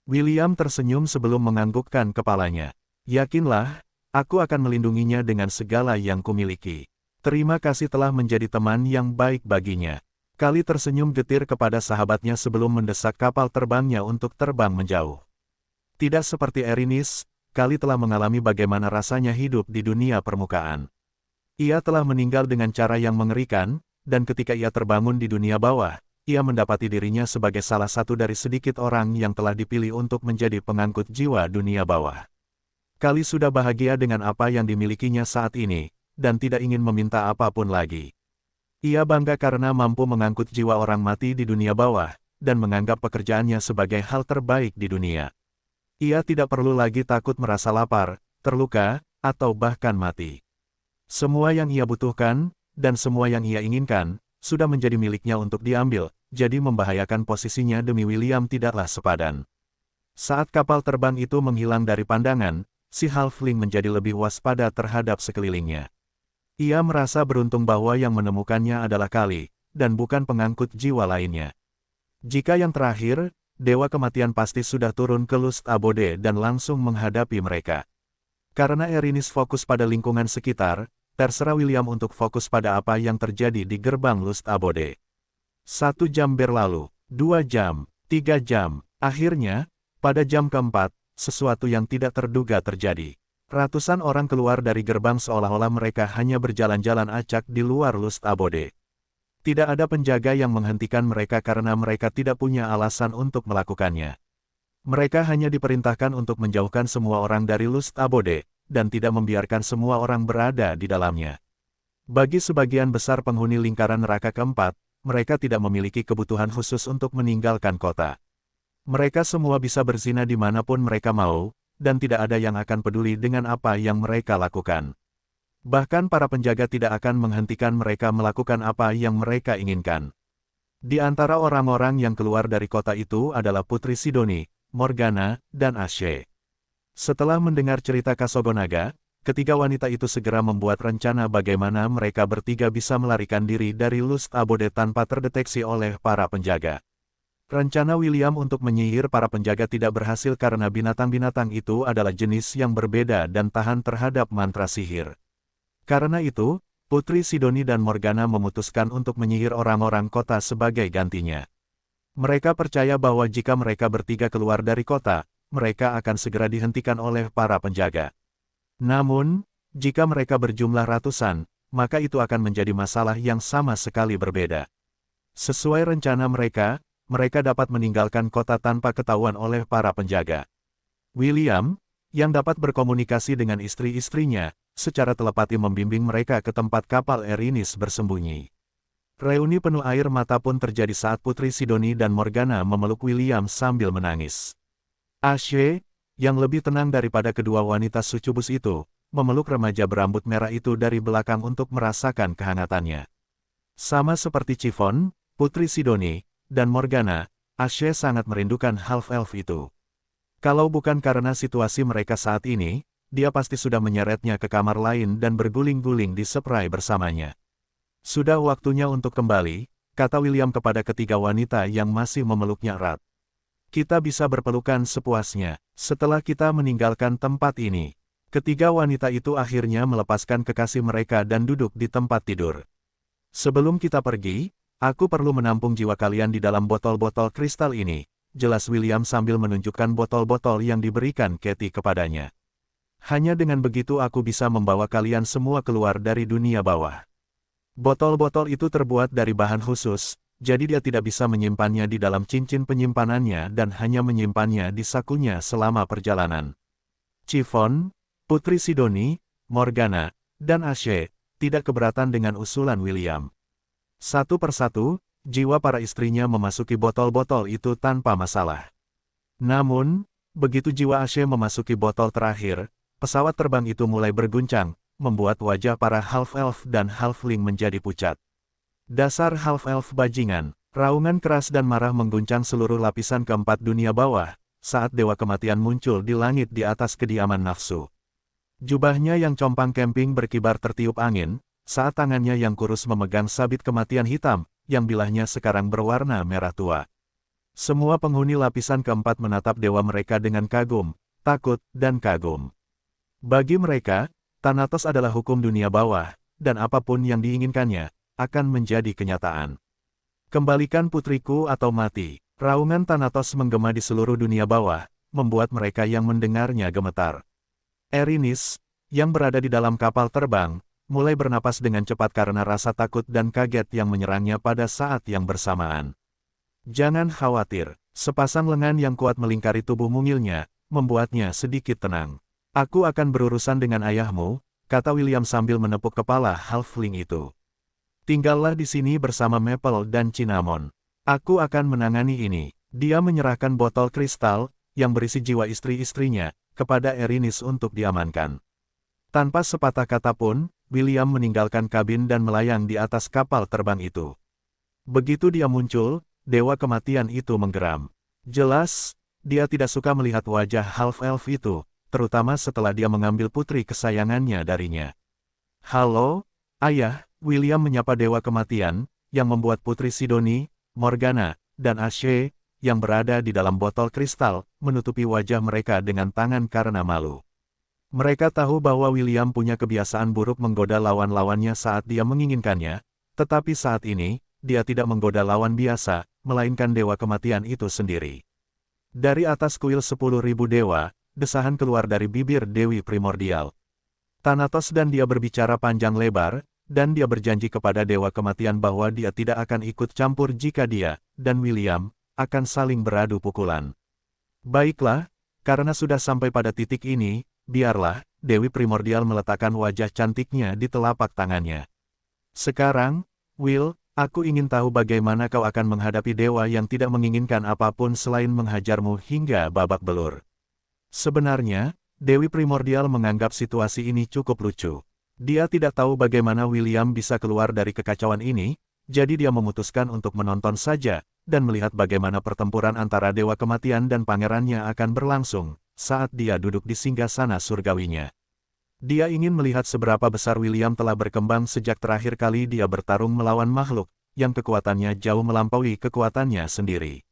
William tersenyum sebelum menganggukkan kepalanya. Yakinlah, aku akan melindunginya dengan segala yang kumiliki. Terima kasih telah menjadi teman yang baik baginya. Kali tersenyum getir kepada sahabatnya sebelum mendesak kapal terbangnya untuk terbang menjauh. Tidak seperti Erinis, Kali telah mengalami bagaimana rasanya hidup di dunia permukaan. Ia telah meninggal dengan cara yang mengerikan, dan ketika ia terbangun di dunia bawah, ia mendapati dirinya sebagai salah satu dari sedikit orang yang telah dipilih untuk menjadi pengangkut jiwa dunia bawah. Kali sudah bahagia dengan apa yang dimilikinya saat ini, dan tidak ingin meminta apapun lagi. Ia bangga karena mampu mengangkut jiwa orang mati di dunia bawah, dan menganggap pekerjaannya sebagai hal terbaik di dunia. Ia tidak perlu lagi takut merasa lapar, terluka, atau bahkan mati. Semua yang ia butuhkan, dan semua yang ia inginkan, sudah menjadi miliknya untuk diambil, jadi membahayakan posisinya demi William tidaklah sepadan. Saat kapal terbang itu menghilang dari pandangan, si halfling menjadi lebih waspada terhadap sekelilingnya. Ia merasa beruntung bahwa yang menemukannya adalah Kali, dan bukan pengangkut jiwa lainnya. Jika yang terakhir, Dewa Kematian pasti sudah turun ke Lust Abode dan langsung menghadapi mereka. Karena Erinis fokus pada lingkungan sekitar, terserah William untuk fokus pada apa yang terjadi di gerbang Lust Abode. 1 jam berlalu, 2 jam, 3 jam, akhirnya, pada jam keempat, sesuatu yang tidak terduga terjadi. Ratusan orang keluar dari gerbang seolah-olah mereka hanya berjalan-jalan acak di luar Lust Abode. Tidak ada penjaga yang menghentikan mereka karena mereka tidak punya alasan untuk melakukannya. Mereka hanya diperintahkan untuk menjauhkan semua orang dari Lust Abode, dan tidak membiarkan semua orang berada di dalamnya. Bagi sebagian besar penghuni lingkaran neraka keempat, mereka tidak memiliki kebutuhan khusus untuk meninggalkan kota. Mereka semua bisa berzina dimanapun mereka mau, dan tidak ada yang akan peduli dengan apa yang mereka lakukan. Bahkan para penjaga tidak akan menghentikan mereka melakukan apa yang mereka inginkan. Di antara orang-orang yang keluar dari kota itu adalah Putri Sidoni, Morgana, dan Ashe. Setelah mendengar cerita Kasogonaga, ketiga wanita itu segera membuat rencana bagaimana mereka bertiga bisa melarikan diri dari Lust Abode tanpa terdeteksi oleh para penjaga. Rencana William untuk menyihir para penjaga tidak berhasil karena binatang-binatang itu adalah jenis yang berbeda dan tahan terhadap mantra sihir. Karena itu, Putri Sidoni dan Morgana memutuskan untuk menyihir orang-orang kota sebagai gantinya. Mereka percaya bahwa jika mereka bertiga keluar dari kota, mereka akan segera dihentikan oleh para penjaga. Namun, jika mereka berjumlah ratusan, maka itu akan menjadi masalah yang sama sekali berbeda. Sesuai rencana mereka dapat meninggalkan kota tanpa ketahuan oleh para penjaga. William, yang dapat berkomunikasi dengan istri-istrinya, secara telepati membimbing mereka ke tempat kapal Erinis bersembunyi. Reuni penuh air mata pun terjadi saat Putri Sidoni dan Morgana memeluk William sambil menangis. Ashe, yang lebih tenang daripada kedua wanita sucubus itu, memeluk remaja berambut merah itu dari belakang untuk merasakan kehangatannya. Sama seperti Chiffon, Putri Sidoni, dan Morgana, Ashe sangat merindukan half-elf itu. Kalau bukan karena situasi mereka saat ini, dia pasti sudah menyeretnya ke kamar lain dan berguling-guling di spray bersamanya. Sudah waktunya untuk kembali, kata William kepada ketiga wanita yang masih memeluknya erat. Kita bisa berpelukan sepuasnya, setelah kita meninggalkan tempat ini. Ketiga wanita itu akhirnya melepaskan kekasih mereka dan duduk di tempat tidur. Sebelum kita pergi, aku perlu menampung jiwa kalian di dalam botol-botol kristal ini, jelas William sambil menunjukkan botol-botol yang diberikan Katie kepadanya. Hanya dengan begitu aku bisa membawa kalian semua keluar dari dunia bawah. Botol-botol itu terbuat dari bahan khusus, jadi dia tidak bisa menyimpannya di dalam cincin penyimpanannya dan hanya menyimpannya di sakunya selama perjalanan. Chiffon, Putri Sidoni, Morgana, dan Ashe, tidak keberatan dengan usulan William. Satu persatu, jiwa para istrinya memasuki botol-botol itu tanpa masalah. Namun, begitu jiwa Ashe memasuki botol terakhir, pesawat terbang itu mulai berguncang, membuat wajah para half-elf dan halfling menjadi pucat. Dasar half-elf bajingan, raungan keras dan marah mengguncang seluruh lapisan keempat dunia bawah, saat Dewa Kematian muncul di langit di atas kediaman nafsu. Jubahnya yang compang camping berkibar tertiup angin, saat tangannya yang kurus memegang sabit kematian hitam, yang bilahnya sekarang berwarna merah tua. Semua penghuni lapisan keempat menatap dewa mereka dengan kagum, takut, dan kagum. Bagi mereka, Thanatos adalah hukum dunia bawah, dan apapun yang diinginkannya, akan menjadi kenyataan. Kembalikan putriku atau mati. Raungan Thanatos menggema di seluruh dunia bawah, membuat mereka yang mendengarnya gemetar. Erinis, yang berada di dalam kapal terbang, mulai bernapas dengan cepat karena rasa takut dan kaget yang menyerangnya pada saat yang bersamaan. Jangan khawatir, sepasang lengan yang kuat melingkari tubuh mungilnya, membuatnya sedikit tenang. Aku akan berurusan dengan ayahmu, kata William sambil menepuk kepala halfling itu. Tinggallah di sini bersama Maple dan Cinnamon. Aku akan menangani ini. Dia menyerahkan botol kristal, yang berisi jiwa istri-istrinya, kepada Erinis untuk diamankan. Tanpa sepatah kata pun, William meninggalkan kabin dan melayang di atas kapal terbang itu. Begitu dia muncul, Dewa Kematian itu menggeram. Jelas, dia tidak suka melihat wajah half-elf itu, terutama setelah dia mengambil putri kesayangannya darinya. Halo, ayah, William menyapa Dewa Kematian, yang membuat Putri Sidoni, Morgana, dan Ashe, yang berada di dalam botol kristal, menutupi wajah mereka dengan tangan karena malu. Mereka tahu bahwa William punya kebiasaan buruk menggoda lawan-lawannya saat dia menginginkannya, tetapi saat ini, dia tidak menggoda lawan biasa, melainkan dewa kematian itu sendiri. Dari atas kuil 10.000 dewa, desahan keluar dari bibir Dewi Primordial. Thanatos dan dia berbicara panjang lebar, dan dia berjanji kepada dewa kematian bahwa dia tidak akan ikut campur jika dia, dan William, akan saling beradu pukulan. Baiklah, karena sudah sampai pada titik ini, biarlah, Dewi Primordial meletakkan wajah cantiknya di telapak tangannya. Sekarang, Will, aku ingin tahu bagaimana kau akan menghadapi dewa yang tidak menginginkan apapun selain menghajarmu hingga babak belur. Sebenarnya, Dewi Primordial menganggap situasi ini cukup lucu. Dia tidak tahu bagaimana William bisa keluar dari kekacauan ini, jadi dia memutuskan untuk menonton saja, dan melihat bagaimana pertempuran antara Dewa Kematian dan pangerannya akan berlangsung, saat dia duduk di singgasana surgawinya. Dia ingin melihat seberapa besar William telah berkembang sejak terakhir kali dia bertarung melawan makhluk, yang kekuatannya jauh melampaui kekuatannya sendiri.